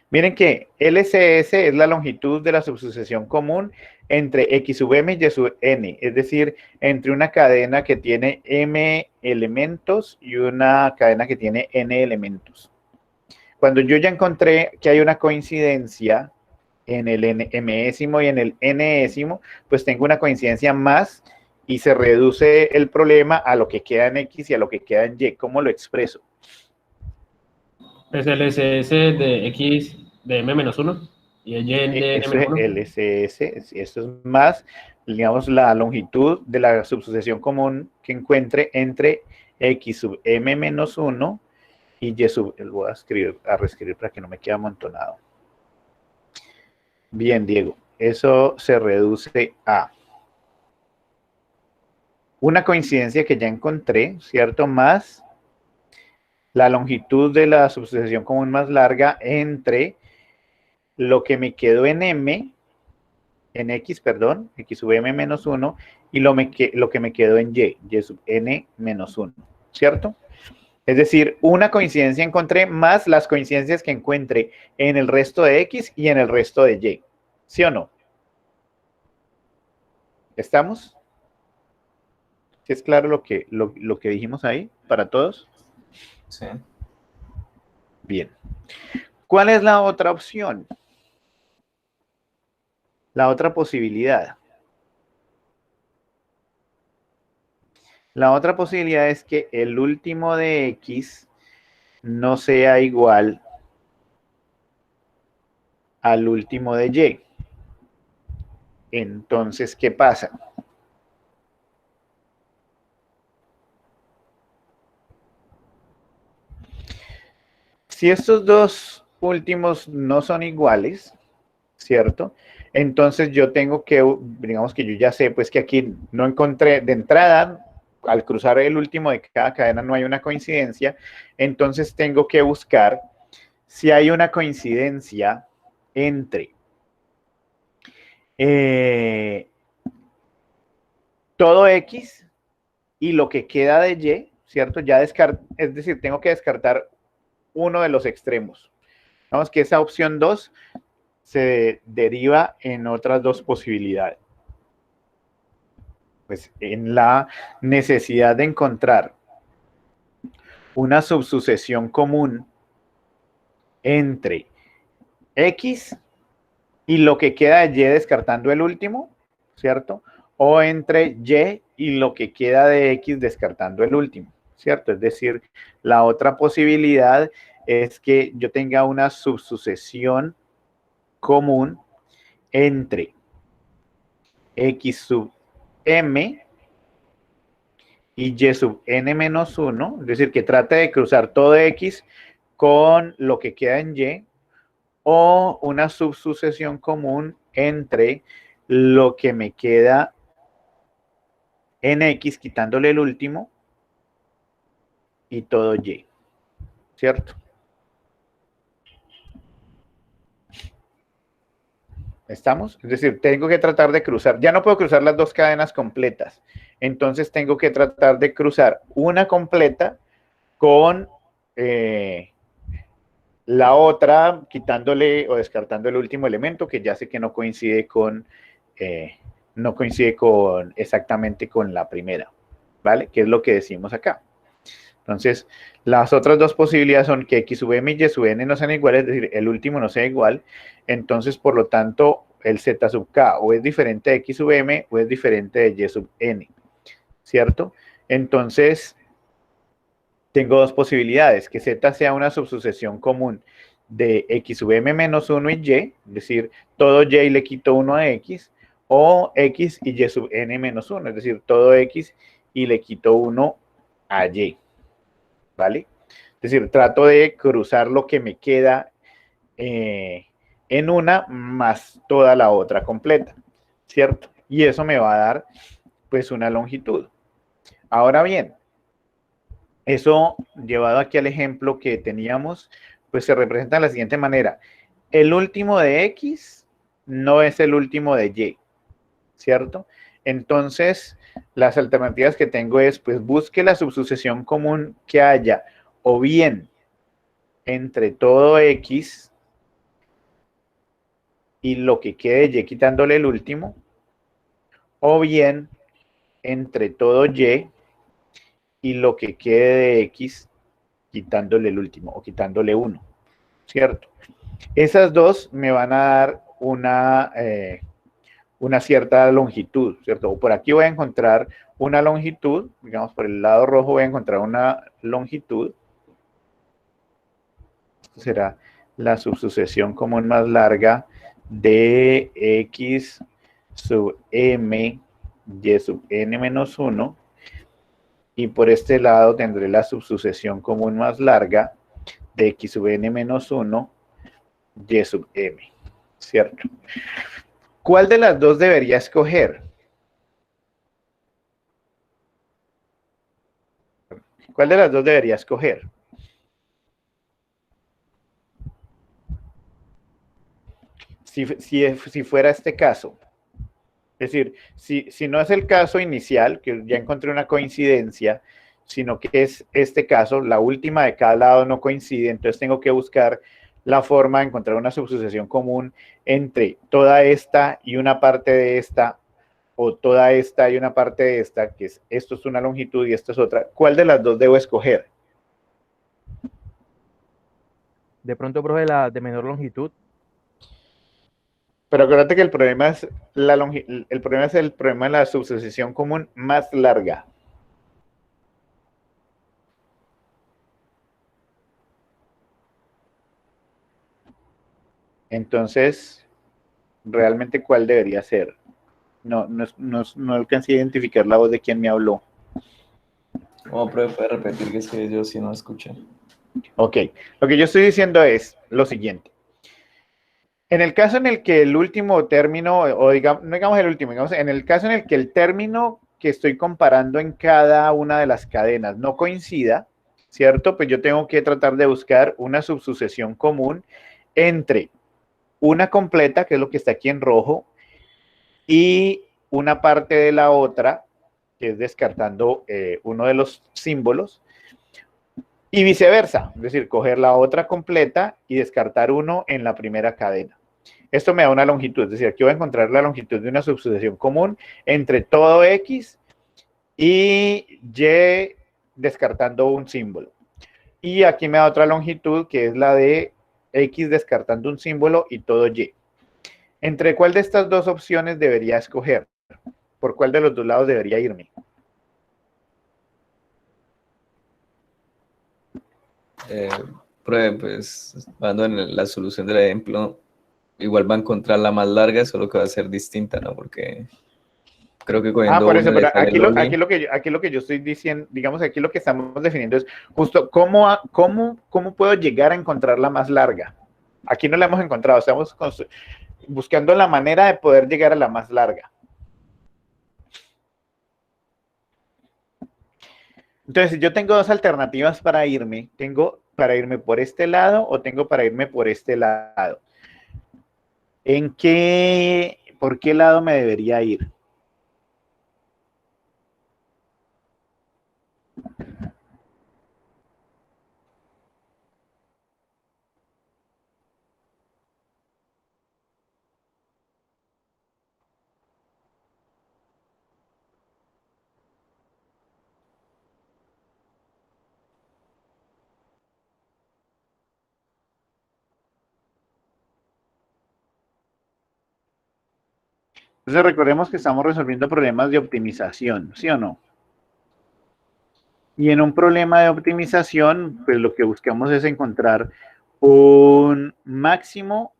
Miren que LCS es la longitud de la subsucesión común entre X sub M y Y sub N, es decir, entre una cadena que tiene M elementos y una cadena que tiene N elementos. Cuando yo ya encontré que hay una coincidencia en el Mésimo y en el Nésimo, pues tengo una coincidencia más y se reduce el problema a lo que queda en X y a lo que queda en Y. ¿Cómo lo expreso? Es el SS de X de M-1 y el Y de N-1. LCS, esto es más, digamos, la longitud de la subsucesión común que encuentre entre X sub M-1 y Y sub, voy a reescribir para que no me quede amontonado. Bien, Diego, eso se reduce a una coincidencia que ya encontré, ¿cierto? Más la longitud de la subsucesión común más larga entre lo que me quedó en M, en X, perdón, X sub M menos 1, y lo que me quedó en Y, Y sub N menos 1, ¿cierto? Es decir, una coincidencia encontré más las coincidencias que encuentre en el resto de X y en el resto de Y. ¿Sí o no? ¿Estamos? ¿Sí es claro lo que dijimos ahí para todos? Sí. Bien. ¿Cuál es la otra opción? La otra posibilidad. La otra posibilidad es que el último de X no sea igual al último de Y. Entonces, ¿qué pasa? Si estos dos últimos no son iguales, ¿cierto? Entonces yo tengo que, digamos que yo ya sé, pues que aquí no encontré de entrada, al cruzar el último de cada cadena no hay una coincidencia, entonces tengo que buscar si hay una coincidencia entre todo X y lo que queda de Y, ¿cierto? Es decir, tengo que descartar uno de los extremos. Vamos que esa opción 2 se deriva en otras dos posibilidades. Pues en la necesidad de encontrar una subsucesión común entre X y lo que queda de Y descartando el último, ¿cierto? O entre Y y lo que queda de X descartando el último, ¿cierto? Es decir, la otra posibilidad es que yo tenga una subsucesión común entre X sub M y Y sub N menos 1, es decir, que trate de cruzar todo X con lo que queda en Y, o una subsucesión común entre lo que me queda en X, quitándole el último, y todo Y, ¿cierto? ¿Estamos? Es decir, tengo que tratar de cruzar, ya no puedo cruzar las dos cadenas completas, entonces tengo que tratar de cruzar una completa con la otra, quitándole o descartando el último elemento, que ya sé que no coincide con exactamente con la primera, ¿vale? Que es lo que decimos acá. Entonces, las otras dos posibilidades son que X sub M y Y sub N no sean iguales, es decir, el último no sea igual. Entonces, por lo tanto, el Z sub K o es diferente de X sub M o es diferente de Y sub N, ¿cierto? Entonces, tengo dos posibilidades, que Z sea una subsucesión común de X sub M menos 1 y Y, es decir, todo Y le quito 1 a X, o X y Y sub N menos 1, es decir, todo X y le quito 1 a Y, ¿vale? Es decir, trato de cruzar lo que me queda en una más toda la otra completa, ¿cierto? Y eso me va a dar, pues, una longitud. Ahora bien, eso llevado aquí al ejemplo que teníamos, pues se representa de la siguiente manera. El último de X no es el último de Y, ¿cierto? Entonces, las alternativas que tengo es, pues busque la subsucesión común que haya, o bien entre todo X y lo que quede de Y quitándole el último, o bien entre todo Y y lo que quede de X quitándole el último o quitándole 1, ¿cierto? Esas dos me van a dar una cierta longitud, ¿cierto? O por aquí voy a encontrar una longitud, digamos por el lado rojo voy a encontrar una longitud. Esto será la subsucesión común más larga de X sub M Y sub N menos 1. Y por este lado tendré la subsucesión común más larga de X sub N menos 1 Y sub M, ¿cierto? ¿Cuál de las dos debería escoger? ¿Cuál de las dos debería escoger? Si fuera este caso. Es decir, si no es el caso inicial, que ya encontré una coincidencia, sino que es este caso, la última de cada lado no coincide, entonces tengo que buscar la forma de encontrar una subsucesión común entre toda esta y una parte de esta, o toda esta y una parte de esta, que es, esto es una longitud y esto es otra. ¿Cuál de las dos debo escoger? De pronto, profe, la de menor longitud. Pero acuérdate que el problema es el problema de la subsucesión común más larga. Entonces, ¿realmente cuál debería ser? No alcancé a identificar la voz de quien me habló. ¿Cómo puede repetir? Que es que yo sí no escuché. Ok, lo que yo estoy diciendo es lo siguiente. En el caso en el que el último término, o digamos, no digamos el último, digamos, en el caso en el que el término que estoy comparando en cada una de las cadenas no coincida, ¿cierto? Pues yo tengo que tratar de buscar una subsucesión común entre una completa, que es lo que está aquí en rojo, y una parte de la otra, que es descartando uno de los símbolos, y viceversa, es decir, coger la otra completa y descartar uno en la primera cadena. Esto me da una longitud, es decir, aquí voy a encontrar la longitud de una subsucesión común entre todo X y Y descartando un símbolo. Y aquí me da otra longitud que es la de X descartando un símbolo y todo Y. ¿Entre cuál de estas dos opciones debería escoger? ¿Por cuál de los dos lados debería irme? Pruebe, pues, dando en la solución del ejemplo, igual va a encontrar la más larga, solo que va a ser distinta, ¿no? Porque creo que cogiendo Por eso, una le pero sale aquí Loli. lo que yo estoy diciendo, digamos, aquí lo que estamos definiendo es justo cómo puedo llegar a encontrar la más larga. Aquí no la hemos encontrado, estamos buscando la manera de poder llegar a la más larga. Entonces, si yo tengo dos alternativas para irme, tengo para irme por este lado o tengo para irme por este lado. ¿Por qué lado me debería ir? Entonces recordemos que estamos resolviendo problemas de optimización, ¿sí o no? Y en un problema de optimización, pues lo que buscamos es encontrar un máximo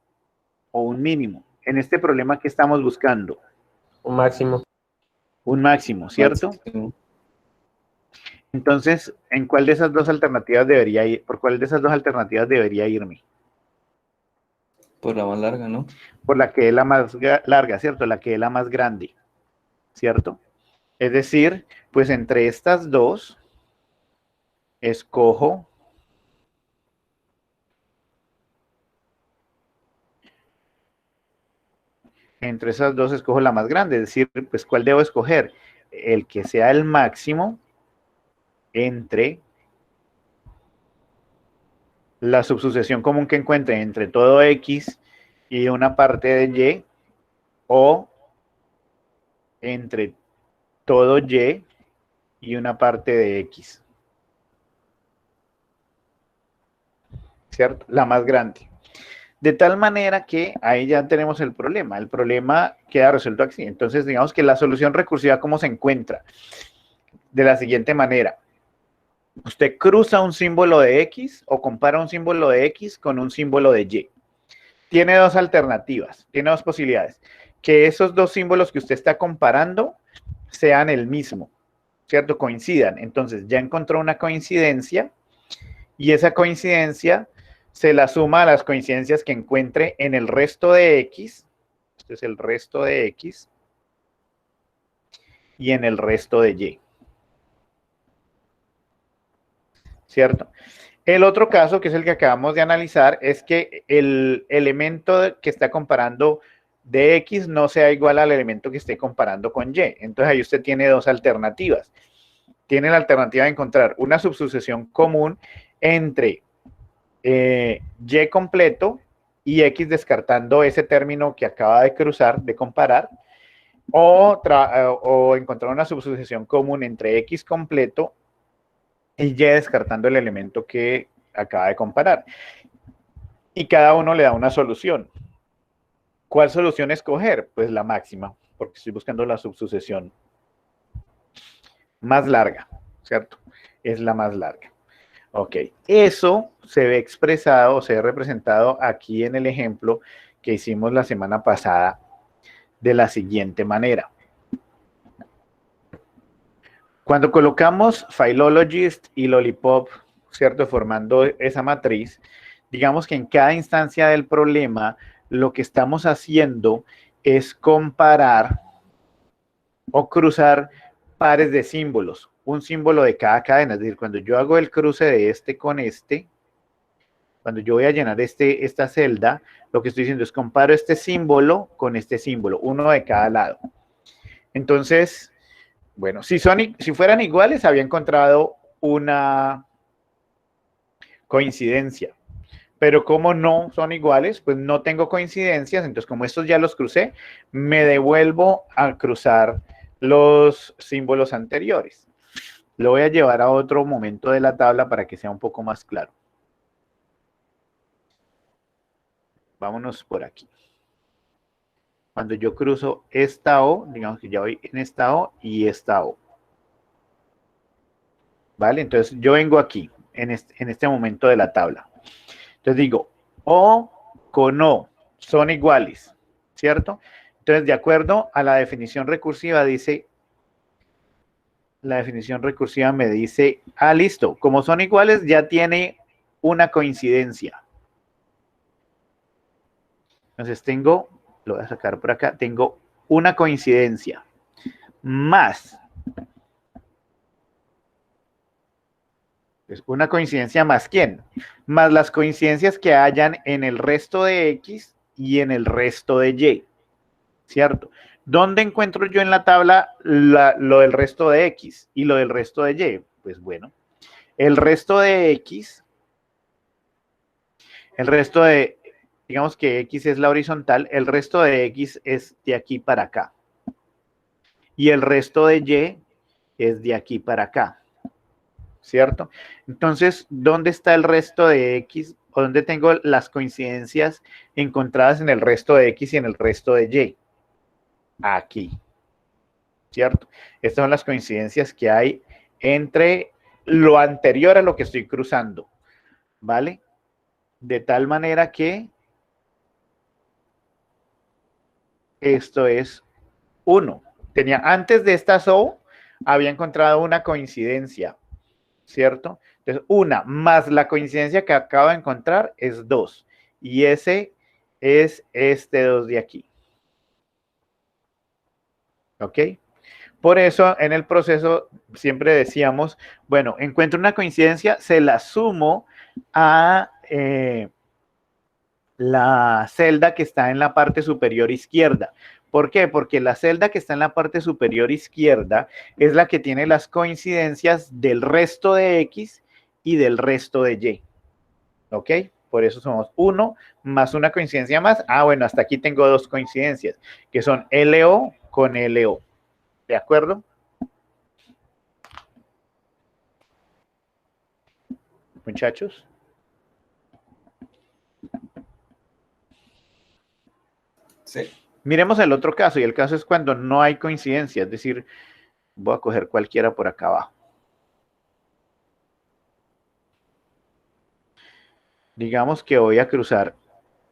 o un mínimo. En este problema, ¿qué estamos buscando? Un máximo. Un máximo, ¿cierto? Máximo. Entonces, ¿en cuál de esas dos alternativas debería ir? ¿Por cuál de esas dos alternativas debería irme? Por la más larga, ¿no? Por la que es la más larga, ¿cierto? La que es la más grande, ¿cierto? Es decir, pues entre estas dos, escojo entre esas dos escojo la más grande, es decir, pues ¿cuál debo escoger? El que sea el máximo entre la subsucesión común que encuentre entre todo X y una parte de Y, o entre todo y una parte de X. ¿Cierto? La más grande. De tal manera que ahí ya tenemos el problema. El problema queda resuelto así. Entonces, digamos que la solución recursiva, ¿cómo se encuentra? De la siguiente manera. Usted cruza un símbolo de X o compara un símbolo de X con un símbolo de Y. Tiene dos alternativas, tiene dos posibilidades. Que esos dos símbolos que usted está comparando sean el mismo, ¿cierto? Coincidan. Entonces, ya encontró una coincidencia y esa coincidencia se la suma a las coincidencias que encuentre en el resto de X. Este es el resto de X. Y en el resto de Y. ¿Cierto? El otro caso, que es el que acabamos de analizar, es que el elemento que está comparando de X no sea igual al elemento que esté comparando con Y. Entonces ahí usted tiene dos alternativas. Tiene la alternativa de encontrar una subsucesión común entre Y completo y X descartando ese término que acaba de cruzar, de comparar, o encontrar una subsucesión común entre X completo y Y descartando el elemento que acaba de comparar. Y cada uno le da una solución. ¿Cuál solución escoger? Pues la máxima, porque estoy buscando la subsucesión más larga, ¿cierto? Es la más larga. Ok, eso se ve expresado, se ve representado aquí en el ejemplo que hicimos la semana pasada de la siguiente manera. Cuando colocamos Philologist y Lollipop, ¿cierto? Formando esa matriz, digamos que en cada instancia del problema, lo que estamos haciendo es comparar o cruzar pares de símbolos, un símbolo de cada cadena. Es decir, cuando yo hago el cruce de este con este, cuando yo voy a llenar esta celda, lo que estoy diciendo es comparo este símbolo con este símbolo, uno de cada lado. Entonces, bueno, si fueran iguales, había encontrado una coincidencia. Pero como no son iguales, pues no tengo coincidencias. Entonces, como estos ya los crucé, me devuelvo a cruzar los símbolos anteriores. Lo voy a llevar a otro momento de la tabla para que sea un poco más claro. Vámonos por aquí. Cuando yo cruzo esta O, digamos que ya voy en esta O y esta O. ¿Vale? Entonces yo vengo aquí, en este momento de la tabla. Entonces digo, O con O son iguales, ¿cierto? Entonces, de acuerdo a la definición recursiva, dice, la definición recursiva me dice, listo, como son iguales, ya tiene una coincidencia. Entonces tengo, lo voy a sacar por acá, tengo una coincidencia más. Una coincidencia más ¿quién? Más las coincidencias que hayan en el resto de X y en el resto de Y, ¿cierto? ¿Dónde encuentro yo en la tabla lo del resto de X y lo del resto de Y? Pues bueno, el resto de X, el resto de, digamos que X es la horizontal, el resto de X es de aquí para acá. Y el resto de Y es de aquí para acá, ¿cierto? Entonces, ¿dónde está el resto de X? ¿O dónde tengo las coincidencias encontradas en el resto de X y en el resto de Y? Aquí, ¿cierto? Estas son las coincidencias que hay entre lo anterior a lo que estoy cruzando, ¿vale? De tal manera que esto es 1. Tenía, antes de esta O, había encontrado una coincidencia, ¿cierto? Entonces, 1 más la coincidencia que acabo de encontrar es 2. Y ese es este 2 de aquí. ¿Ok? Por eso en el proceso siempre decíamos, bueno, encuentro una coincidencia, se la sumo a la celda que está en la parte superior izquierda. ¿Por qué? Porque la celda que está en la parte superior izquierda es la que tiene las coincidencias del resto de X y del resto de Y. ¿Ok? Por eso somos 1 más una coincidencia más. Bueno, hasta aquí tengo 2 coincidencias, que son LO con LO. ¿De acuerdo? Muchachos. Sí. Miremos el otro caso, y el caso es cuando no hay coincidencia, es decir, voy a coger cualquiera por acá abajo. Digamos que voy a cruzar,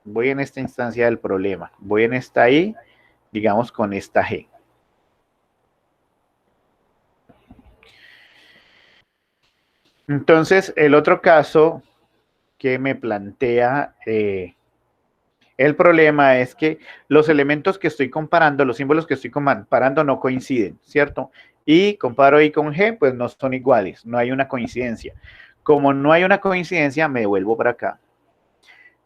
voy en esta instancia del problema, voy en esta I, digamos con esta G. Entonces, el otro caso que me plantea el problema es que los elementos que estoy comparando, los símbolos que estoy comparando no coinciden, ¿cierto? Y comparo I con G, pues no son iguales, no hay una coincidencia. Como no hay una coincidencia, me devuelvo para acá.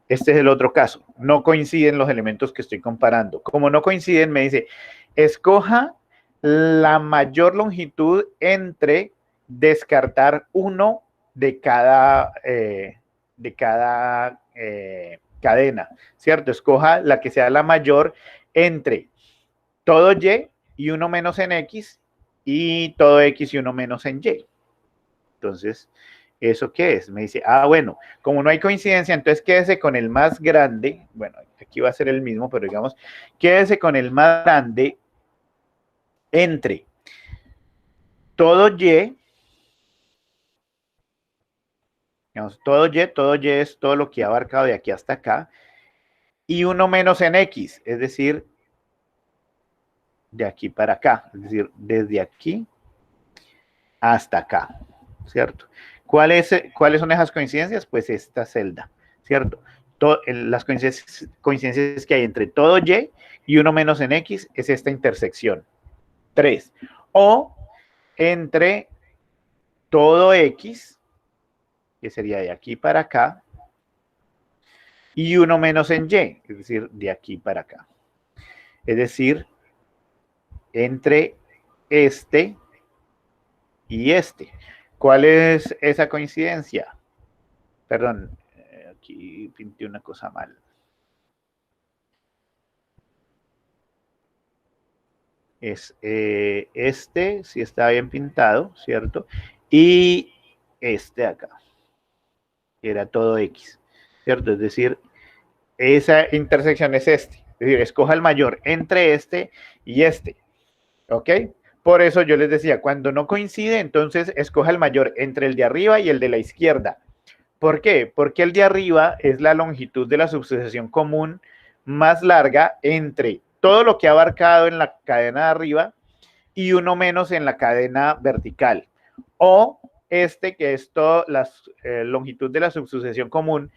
Este es el otro caso. No coinciden los elementos que estoy comparando. Como no coinciden, me dice, escoja la mayor longitud entre descartar uno de cada cadena, ¿cierto? Escoja la que sea la mayor entre todo y uno menos en X y todo X y uno menos en Y. Entonces, ¿eso qué es? Me dice, bueno, como no hay coincidencia, entonces quédese con el más grande. Bueno, aquí va a ser el mismo, pero digamos, quédese con el más grande entre todo Y, digamos, todo Y es todo lo que ha abarcado de aquí hasta acá, y uno menos en X, es decir, de aquí para acá, es decir, desde aquí hasta acá, ¿cierto? ¿Cuáles son esas coincidencias? Pues esta celda, ¿cierto? Las coincidencias que hay entre todo y uno menos en X es esta intersección. 3. O entre todo X, que sería de aquí para acá, y uno menos en Y, es decir, de aquí para acá. Es decir, entre este y este. ¿Cuál es esa coincidencia? Perdón, aquí pinté una cosa mal. es este, si está bien pintado, ¿cierto? Y este acá, que era todo X, ¿cierto? Es decir, esa intersección es este. Es decir, escoja el mayor entre este y este, ¿ok? Por eso yo les decía, cuando no coincide, entonces escoja el mayor entre el de arriba y el de la izquierda. ¿Por qué? Porque el de arriba es la longitud de la subsucesión común más larga entre todo lo que ha abarcado en la cadena de arriba y uno menos en la cadena vertical. O este que es toda la longitud de la subsucesión común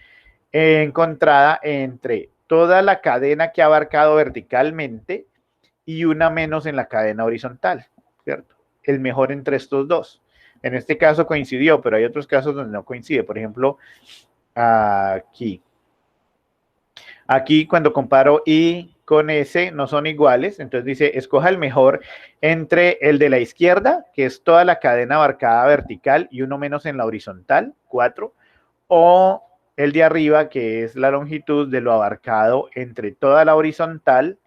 encontrada entre toda la cadena que ha abarcado verticalmente y una menos en la cadena horizontal, ¿cierto? El mejor entre estos dos. En este caso coincidió, pero hay otros casos donde no coincide. Por ejemplo, aquí. Aquí cuando comparo I con S no son iguales, entonces dice, escoja el mejor entre el de la izquierda, que es toda la cadena abarcada vertical y uno menos en la horizontal, 4, o el de arriba, que es la longitud de lo abarcado entre toda la horizontal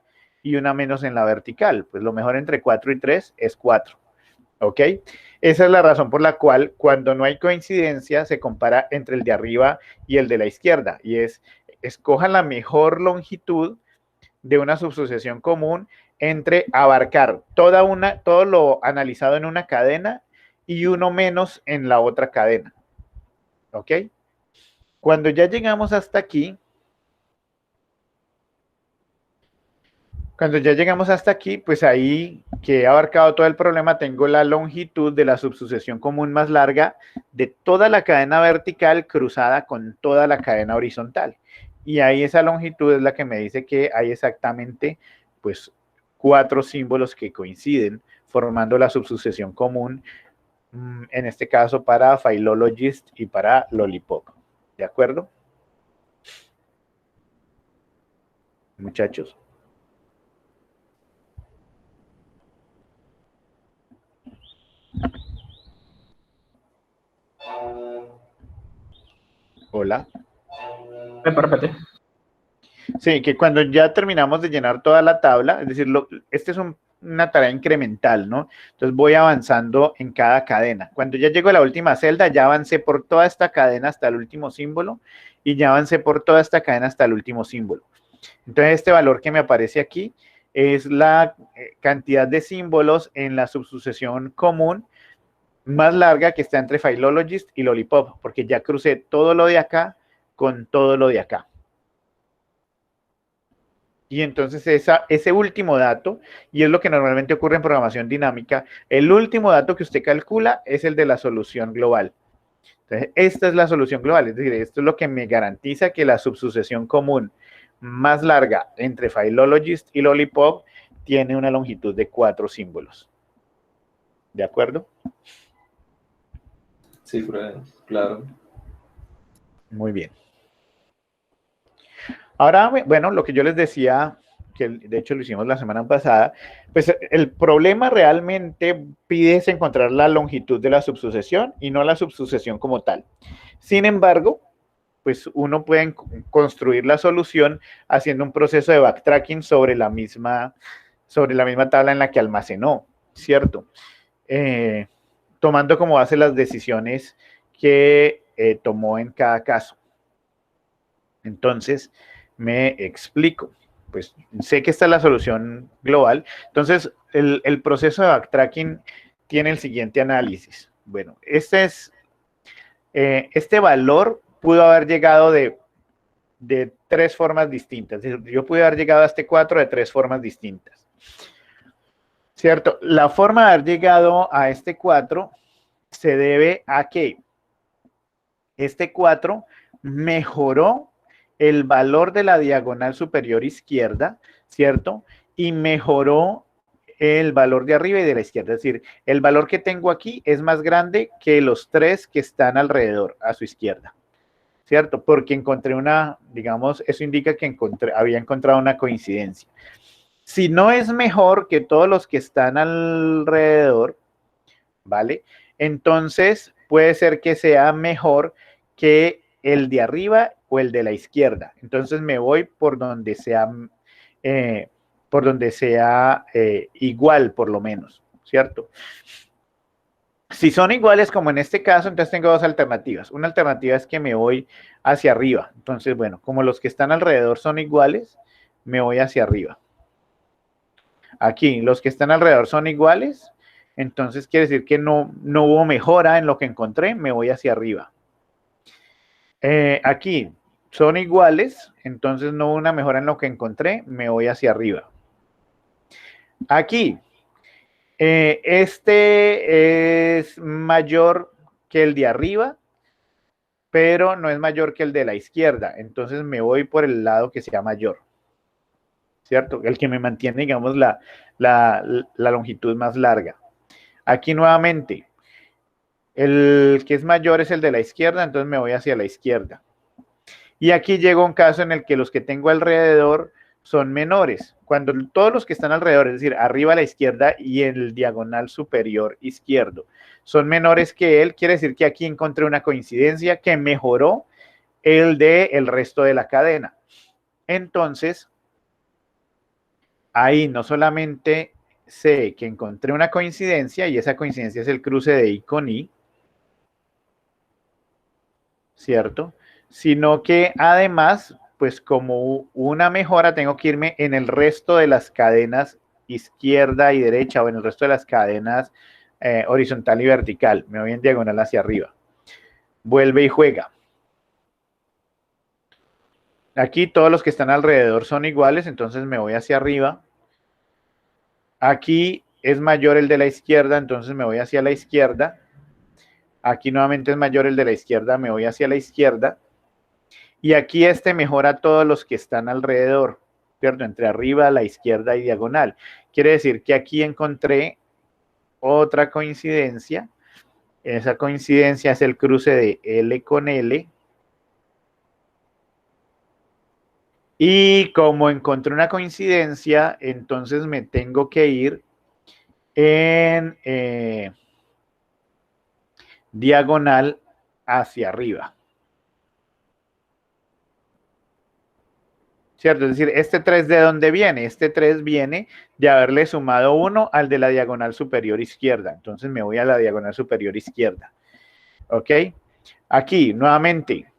y una menos en la vertical. Pues lo mejor entre 4 y 3 es 4. ¿Ok? Esa es la razón por la cual cuando no hay coincidencia se compara entre el de arriba y el de la izquierda. Y es, escoja la mejor longitud de una subsucesión común entre abarcar todo lo analizado en una cadena y uno menos en la otra cadena. ¿Ok? Cuando ya llegamos hasta aquí, pues ahí que he abarcado todo el problema, tengo la longitud de la subsucesión común más larga de toda la cadena vertical cruzada con toda la cadena horizontal. Y ahí esa longitud es la que me dice que hay exactamente, pues, 4 símbolos que coinciden formando la subsucesión común, en este caso para Philologist y para Lollipop. ¿De acuerdo? Muchachos. Hola. Repite. Sí, que cuando ya terminamos de llenar toda la tabla, es decir, este es una tarea incremental, ¿no? Entonces voy avanzando en cada cadena. Cuando ya llego a la última celda, ya avancé por toda esta cadena hasta el último símbolo y ya avancé por toda esta cadena hasta el último símbolo. Entonces este valor que me aparece aquí es la cantidad de símbolos en la subsucesión común más larga que está entre Philologist y Lollipop, porque ya crucé todo lo de acá con todo lo de acá. Y entonces ese último dato, y es lo que normalmente ocurre en programación dinámica, el último dato que usted calcula es el de la solución global. Entonces, esta es la solución global, es decir, esto es lo que me garantiza que la subsucesión común más larga entre Philologist y Lollipop tiene una longitud de 4 símbolos. ¿De acuerdo? Sí, claro. Muy bien. Ahora, bueno, lo que yo les decía, que de hecho lo hicimos la semana pasada, pues el problema realmente pide es encontrar la longitud de la subsucesión y no la subsucesión como tal. Sin embargo, pues uno puede construir la solución haciendo un proceso de backtracking sobre la misma tabla en la que almacenó, ¿cierto? Tomando como base las decisiones que tomó en cada caso. Entonces, me explico. Pues sé que esta es la solución global. Entonces, el proceso de backtracking tiene el siguiente análisis. Bueno, este valor pudo haber llegado de 3 formas distintas. Yo pude haber llegado a este 4 de 3 formas distintas. ¿Cierto? La forma de haber llegado a este 4 se debe a que este 4 mejoró el valor de la diagonal superior izquierda, ¿cierto? Y mejoró el valor de arriba y de la izquierda. Es decir, el valor que tengo aquí es más grande que los 3 que están alrededor, a su izquierda, ¿cierto? Porque encontré digamos, eso indica que había encontrado una coincidencia. Si no es mejor que todos los que están alrededor, ¿vale? Entonces puede ser que sea mejor que el de arriba o el de la izquierda. Entonces me voy por donde sea por donde sea igual, por lo menos, ¿cierto? Si son iguales, como en este caso, entonces tengo dos alternativas. Una alternativa es que me voy hacia arriba. Entonces, bueno, como los que están alrededor son iguales, me voy hacia arriba. Aquí, los que están alrededor son iguales, entonces quiere decir que no hubo mejora en lo que encontré, me voy hacia arriba. Aquí, son iguales, entonces no hubo una mejora en lo que encontré, me voy hacia arriba. Aquí, este es mayor que el de arriba, pero no es mayor que el de la izquierda. Entonces me voy por el lado que sea mayor, ¿cierto? El que me mantiene, digamos, la longitud más larga. Aquí nuevamente, el que es mayor es el de la izquierda, entonces me voy hacia la izquierda. Y aquí llega un caso en el que los que tengo alrededor son menores. Cuando todos los que están alrededor, es decir, arriba a la izquierda y en el diagonal superior izquierdo, son menores que él, quiere decir que aquí encontré una coincidencia que mejoró el del resto de la cadena. Entonces, ahí no solamente sé que encontré una coincidencia, y esa coincidencia es el cruce de I con I, ¿cierto? Sino que además, pues como una mejora, tengo que irme en el resto de las cadenas izquierda y derecha, o en el resto de las cadenas horizontal y vertical. Me voy en diagonal hacia arriba. Vuelve y juega. Aquí todos los que están alrededor son iguales, entonces me voy hacia arriba. Aquí es mayor el de la izquierda, entonces me voy hacia la izquierda. Aquí nuevamente es mayor el de la izquierda, me voy hacia la izquierda. Y aquí este mejora a todos los que están alrededor, ¿cierto? Entre arriba, la izquierda y diagonal. Quiere decir que aquí encontré otra coincidencia. Esa coincidencia es el cruce de L con L. Y como encontré una coincidencia, entonces me tengo que ir en diagonal hacia arriba. ¿Cierto? Es decir, este 3 ¿de dónde viene? Este 3 viene de haberle sumado 1 al de la diagonal superior izquierda. Entonces me voy a la diagonal superior izquierda. ¿Ok? Aquí, nuevamente,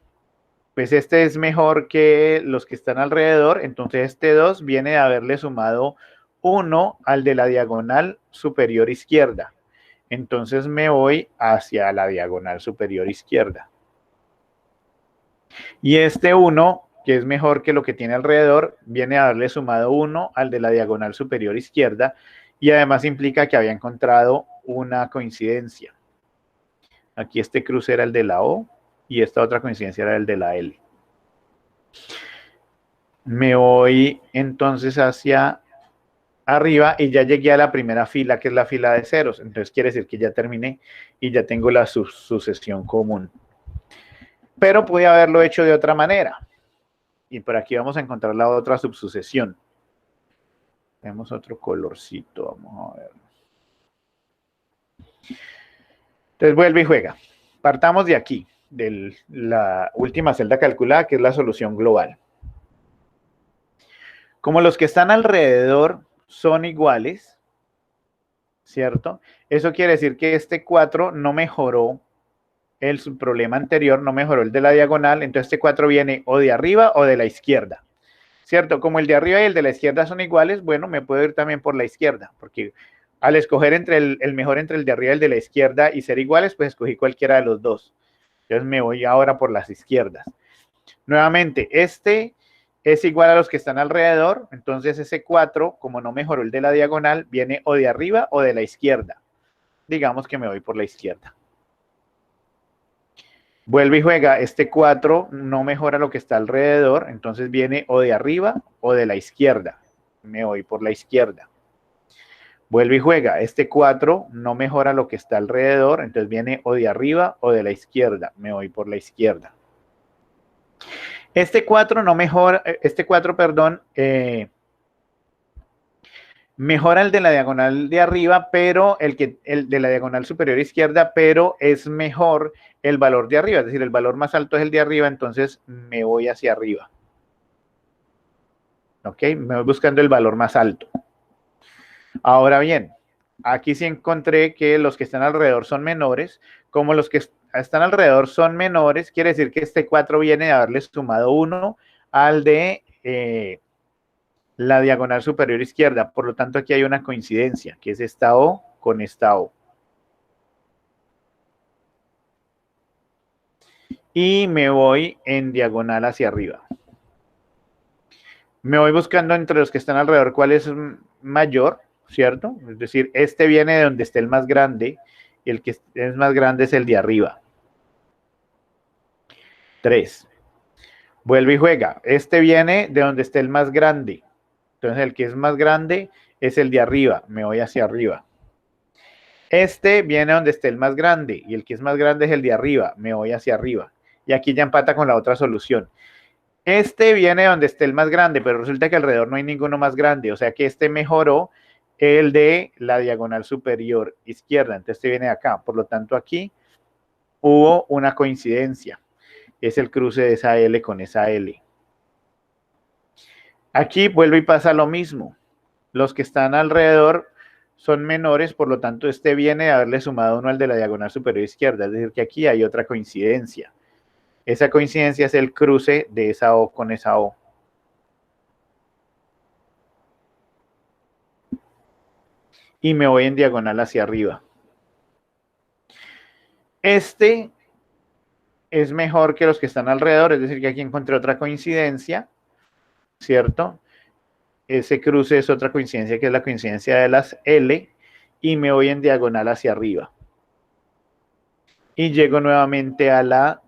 pues este es mejor que los que están alrededor. Entonces este 2 viene de haberle sumado 1 al de la diagonal superior izquierda. Entonces me voy hacia la diagonal superior izquierda. Y este 1, que es mejor que lo que tiene alrededor, viene a darle sumado 1 al de la diagonal superior izquierda, y además implica que había encontrado una coincidencia. Aquí este cruce era el de la O y esta otra coincidencia era el de la L. Me voy entonces hacia arriba y ya llegué a la primera fila, que es la fila de ceros. Entonces quiere decir que ya terminé y ya tengo la sucesión común. Pero pude haberlo hecho de otra manera. Y por aquí vamos a encontrar la otra subsucesión. Tenemos otro colorcito, vamos a ver. Entonces vuelve y juega. Partamos de aquí, de la última celda calculada, que es la solución global. Como los que están alrededor son iguales, ¿cierto? Eso quiere decir que este 4 no mejoró el problema anterior, no mejoró el de la diagonal, entonces este 4 viene o de arriba o de la izquierda, ¿cierto? Como el de arriba y el de la izquierda son iguales, bueno, me puedo ir también por la izquierda, porque al escoger entre el mejor entre el de arriba y el de la izquierda y ser iguales, pues escogí cualquiera de los dos. Entonces me voy ahora por las izquierdas. Nuevamente, este es igual a los que están alrededor, entonces ese 4, como no mejoró el de la diagonal, viene o de arriba o de la izquierda. Digamos que me voy por la izquierda. Vuelve y juega, este 4 no mejora lo que está alrededor, entonces viene o de arriba o de la izquierda. Me voy por la izquierda. Vuelve y juega, este 4 no mejora lo que está alrededor, entonces viene o de arriba o de la izquierda. Me voy por la izquierda. Este 4 no mejora, mejora el de la diagonal de arriba, pero el de la diagonal superior izquierda, pero es mejor el valor de arriba, es decir, el valor más alto es el de arriba, entonces me voy hacia arriba. ¿Ok? Me voy buscando el valor más alto. Ahora bien, aquí sí encontré que los que están alrededor son menores. Como los que están alrededor son menores, quiere decir que este 4 viene de haberle sumado 1 al de la diagonal superior izquierda. Por lo tanto, aquí hay una coincidencia, que es esta O con esta O. Y me voy en diagonal hacia arriba. Me voy buscando entre los que están alrededor cuál es mayor, ¿cierto? Es decir, este viene de donde esté el más grande, y el que es más grande es el de arriba. 3. Vuelve y juega. Este viene de donde esté el más grande. Entonces, el que es más grande es el de arriba. Me voy hacia arriba. Este viene donde esté el más grande, y el que es más grande es el de arriba. Me voy hacia arriba. Y aquí ya empata con la otra solución. Este viene donde esté el más grande, pero resulta que alrededor no hay ninguno más grande. O sea que este mejoró el de la diagonal superior izquierda. Entonces este viene de acá. Por lo tanto, aquí hubo una coincidencia. Es el cruce de esa L con esa L. Aquí vuelve y pasa lo mismo. Los que están alrededor son menores, por lo tanto, este viene de haberle sumado 1 al de la diagonal superior izquierda. Es decir, que aquí hay otra coincidencia. Esa coincidencia es el cruce de esa O con esa O. Y me voy en diagonal hacia arriba. Este es mejor que los que están alrededor, es decir, que aquí encontré otra coincidencia, ¿cierto? Ese cruce es otra coincidencia, que es la coincidencia de las L, y me voy en diagonal hacia arriba. Y llego nuevamente a la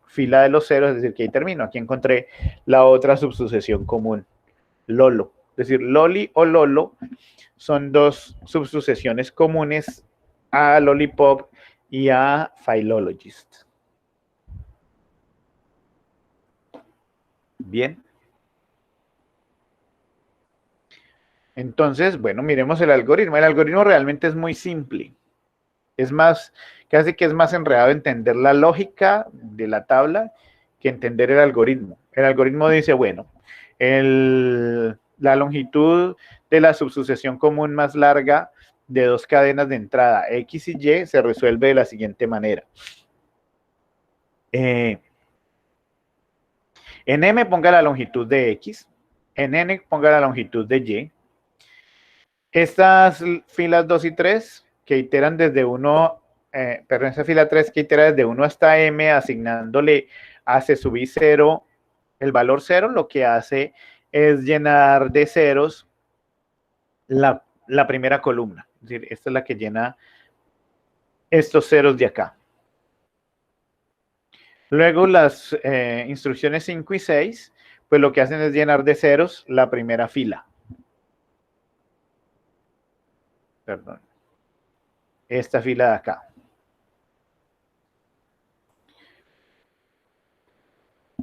fila de los ceros, es decir, que ahí termino. Aquí encontré la otra subsucesión común, Lolo. Es decir, Loli o Lolo son dos subsucesiones comunes a Lollipop y a Philologist. Bien. Entonces, bueno, miremos el algoritmo. El algoritmo realmente es muy simple. Es más, casi que es más enredado entender la lógica de la tabla que entender el algoritmo. El algoritmo dice, bueno, la longitud de la subsucesión común más larga de dos cadenas de entrada X y Y se resuelve de la siguiente manera. En M ponga la longitud de X, en N ponga la longitud de Y. Estas filas 2 y 3 que iteran desde 1, perdón, esa fila 3 que itera desde 1 hasta M, asignándole a C sub I 0 el valor 0, lo que hace es llenar de ceros la primera columna. Es decir, esta es la que llena estos ceros de acá. Luego las instrucciones 5 y 6, pues lo que hacen es llenar de ceros la primera fila. Perdón. Esta fila de acá.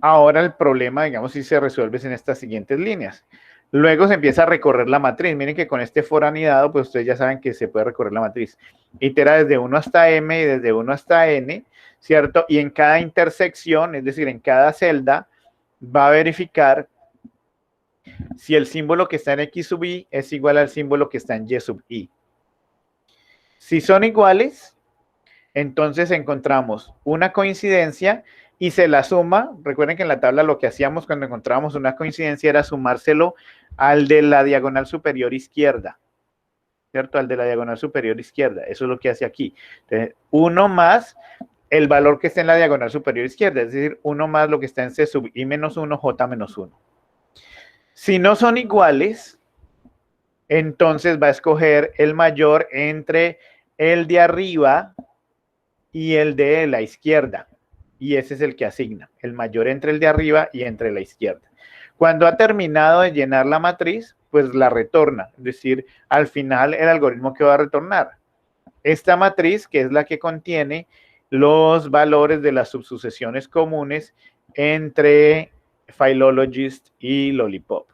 Ahora el problema, digamos, si se resuelve en estas siguientes líneas. Luego se empieza a recorrer la matriz. Miren que con este for anidado, pues ustedes ya saben que se puede recorrer la matriz. Itera desde 1 hasta M y desde 1 hasta N, ¿cierto? Y en cada intersección, es decir, en cada celda, va a verificar si el símbolo que está en X sub I es igual al símbolo que está en Y sub I. Si son iguales, entonces encontramos una coincidencia y se la suma. Recuerden que en la tabla lo que hacíamos cuando encontrábamos una coincidencia era sumárselo al de la diagonal superior izquierda, ¿cierto? Al de la diagonal superior izquierda. Eso es lo que hace aquí. Entonces, 1 más el valor que está en la diagonal superior izquierda, es decir, 1 más lo que está en C sub I menos 1, J menos 1. Si no son iguales, entonces va a escoger el mayor entre el de arriba y el de la izquierda. Y ese es el que asigna, el mayor entre el de arriba y entre la izquierda. Cuando ha terminado de llenar la matriz, pues la retorna. Es decir, al final el algoritmo que va a retornar. Esta matriz, que es la que contiene los valores de las subsucesiones comunes entre Philologist y Lollipop.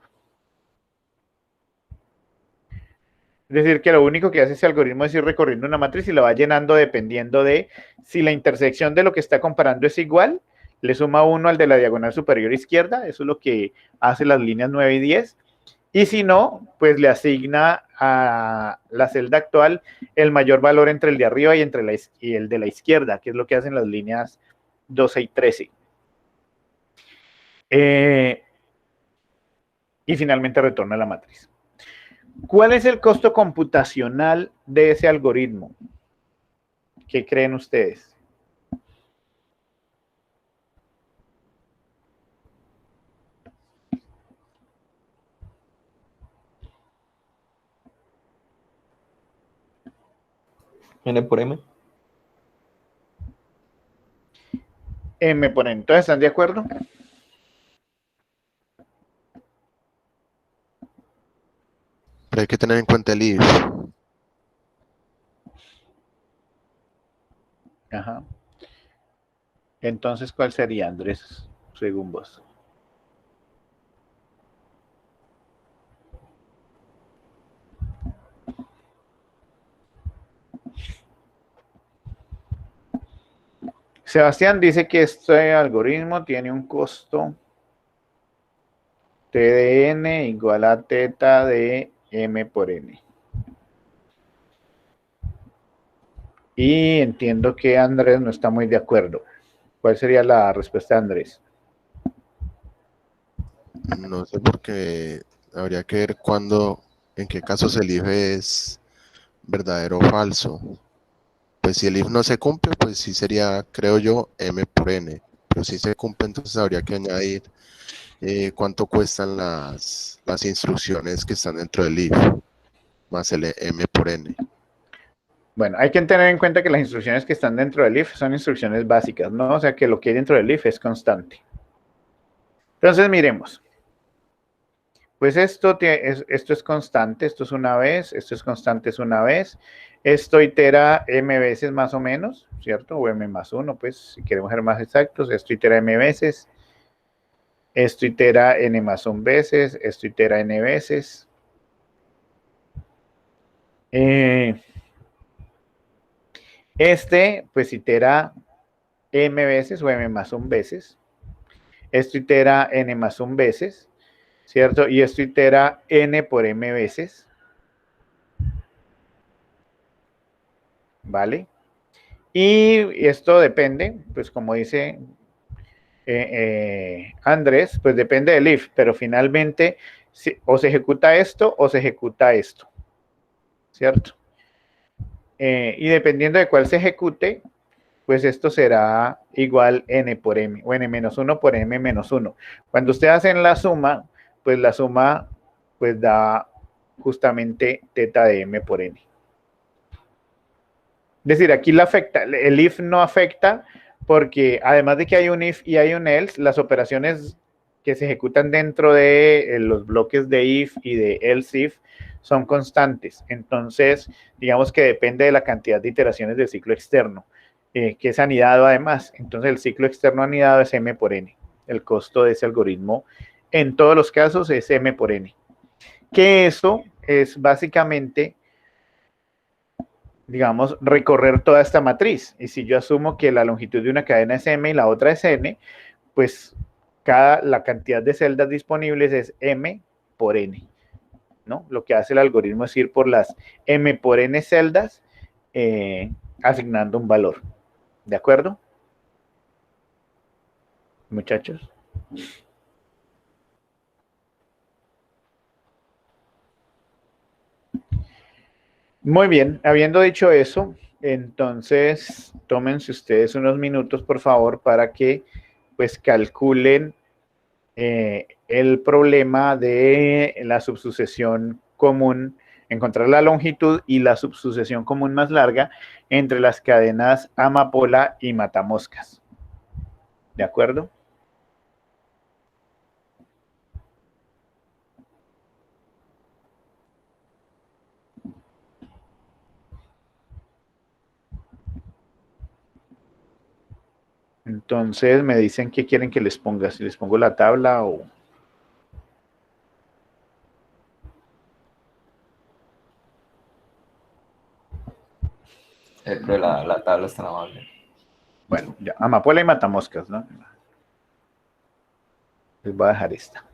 Es decir, que lo único que hace ese algoritmo es ir recorriendo una matriz y la va llenando dependiendo de si la intersección de lo que está comparando es igual, le suma 1 al de la diagonal superior izquierda, eso es lo que hace las líneas 9 y 10, y si no, pues le asigna a la celda actual el mayor valor entre el de arriba y el de la izquierda, que es lo que hacen las líneas 12 y 13. Y finalmente retorna la matriz. ¿Cuál es el costo computacional de ese algoritmo? ¿Qué creen ustedes? N por M. M por N. ¿Entonces están de acuerdo? Pero hay que tener en cuenta el if. Ajá. Entonces, ¿cuál sería, Andrés, según vos? Sebastián dice que este algoritmo tiene un costo T de n igual a teta de m por n. Y entiendo que Andrés no está muy de acuerdo. ¿Cuál sería la respuesta de Andrés? No sé por qué habría que ver cuándo, en qué casos el if es verdadero o falso. Pues si el if no se cumple, pues sí sería, creo yo, m por n. Pero si se cumple, entonces habría que añadir cuánto cuestan las instrucciones que están dentro del if, más el m por n. Bueno, hay que tener en cuenta que las instrucciones que están dentro del if son instrucciones básicas, ¿no? O sea que lo que hay dentro del if es constante. Entonces, miremos. Pues esto es constante, esto es una vez, esto es constante, es una vez. Esto itera m veces más o menos, ¿cierto? O m más 1, pues, si queremos ser más exactos, esto itera m veces. Esto itera n más 1 veces, esto itera n veces. Este, pues, itera m veces o m más 1 veces. Esto itera n más 1 veces, ¿cierto? Y esto itera n por m veces. ¿Vale? Y esto depende, pues como dice Andrés, pues depende del if, pero finalmente o se ejecuta esto o se ejecuta esto, ¿cierto? Y dependiendo de cuál se ejecute, pues esto será igual n por m, o n menos 1 por m menos 1. Cuando ustedes hacen la suma, pues la suma pues da justamente teta de m por n. Es decir, aquí el if no afecta porque además de que hay un if y hay un else, las operaciones que se ejecutan dentro de los bloques de if y de else if son constantes. Entonces, digamos que depende de la cantidad de iteraciones del ciclo externo, que es anidado además. Entonces, el ciclo externo anidado es m por n. El costo de ese algoritmo en todos los casos es m por n. Que eso es básicamente, digamos, recorrer toda esta matriz. Y si yo asumo que la longitud de una cadena es m y la otra es n, pues la cantidad de celdas disponibles es m por n, ¿no? Lo que hace el algoritmo es ir por las m por n celdas asignando un valor. ¿De acuerdo? Muchachos. Muy bien, habiendo dicho eso, entonces tómense ustedes unos minutos, por favor, para que pues calculen el problema de la subsucesión común, encontrar la longitud y la subsucesión común más larga entre las cadenas amapola y matamoscas. ¿De acuerdo? Entonces me dicen qué quieren que les ponga, si les pongo la tabla o... Pero la tabla está amable. Bueno, ya, amapola y matamoscas, ¿no? Les voy a dejar esta.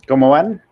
¿Cómo van?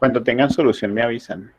Cuando tengan solución me avisan.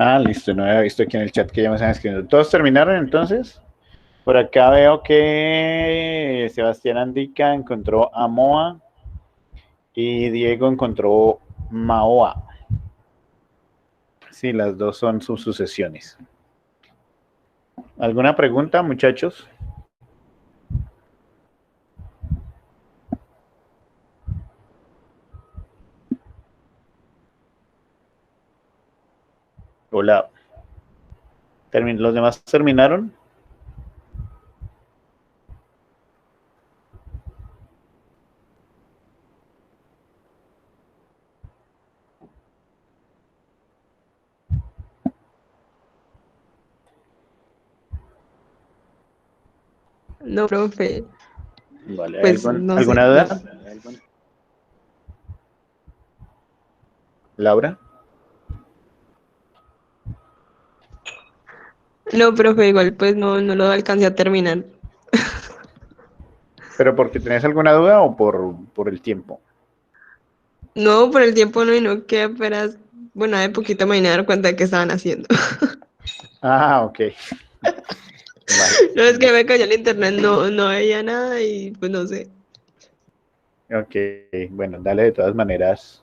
Ah, listo, no había visto aquí en el chat que ya me están escribiendo. ¿Todos terminaron entonces? Por acá veo que Sebastián Andica encontró a Moa y Diego encontró Maoa. Sí, las dos son sus sucesiones. ¿Alguna pregunta, muchachos? Hola. ¿Los demás terminaron? No, profe. Vale, Pues no sé. ¿alguna duda? ¿Laura? No, profe, igual pues no lo alcancé a terminar. ¿Pero porque tenés alguna duda o por el tiempo? No, por el tiempo no, y no que apenas, bueno, de poquito me vine a dar cuenta de que estaban haciendo. Ah, ok. Vale. No, es que me cayó el internet, no veía nada y pues no sé. Ok, bueno, dale de todas maneras.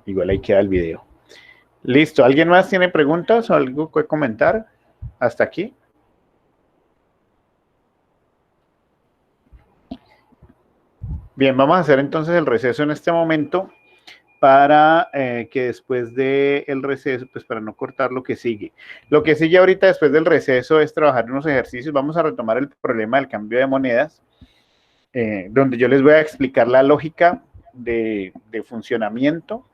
Igual ahí queda el video. Listo, ¿alguien más tiene preguntas o algo que comentar hasta aquí? Bien, vamos a hacer entonces el receso en este momento para que después del receso, pues para no cortar lo que sigue. Lo que sigue ahorita después del receso es trabajar unos ejercicios. Vamos a retomar el problema del cambio de monedas, donde yo les voy a explicar la lógica de funcionamiento,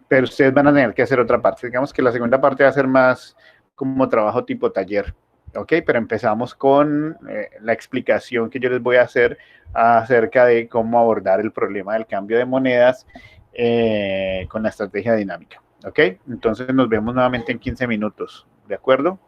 pero ustedes van a tener que hacer otra parte. Digamos que la segunda parte va a ser más como trabajo tipo taller. Ok, pero empezamos con la explicación que yo les voy a hacer acerca de cómo abordar el problema del cambio de monedas con la estrategia dinámica. Ok, entonces nos vemos nuevamente en 15 minutos. ¿De acuerdo?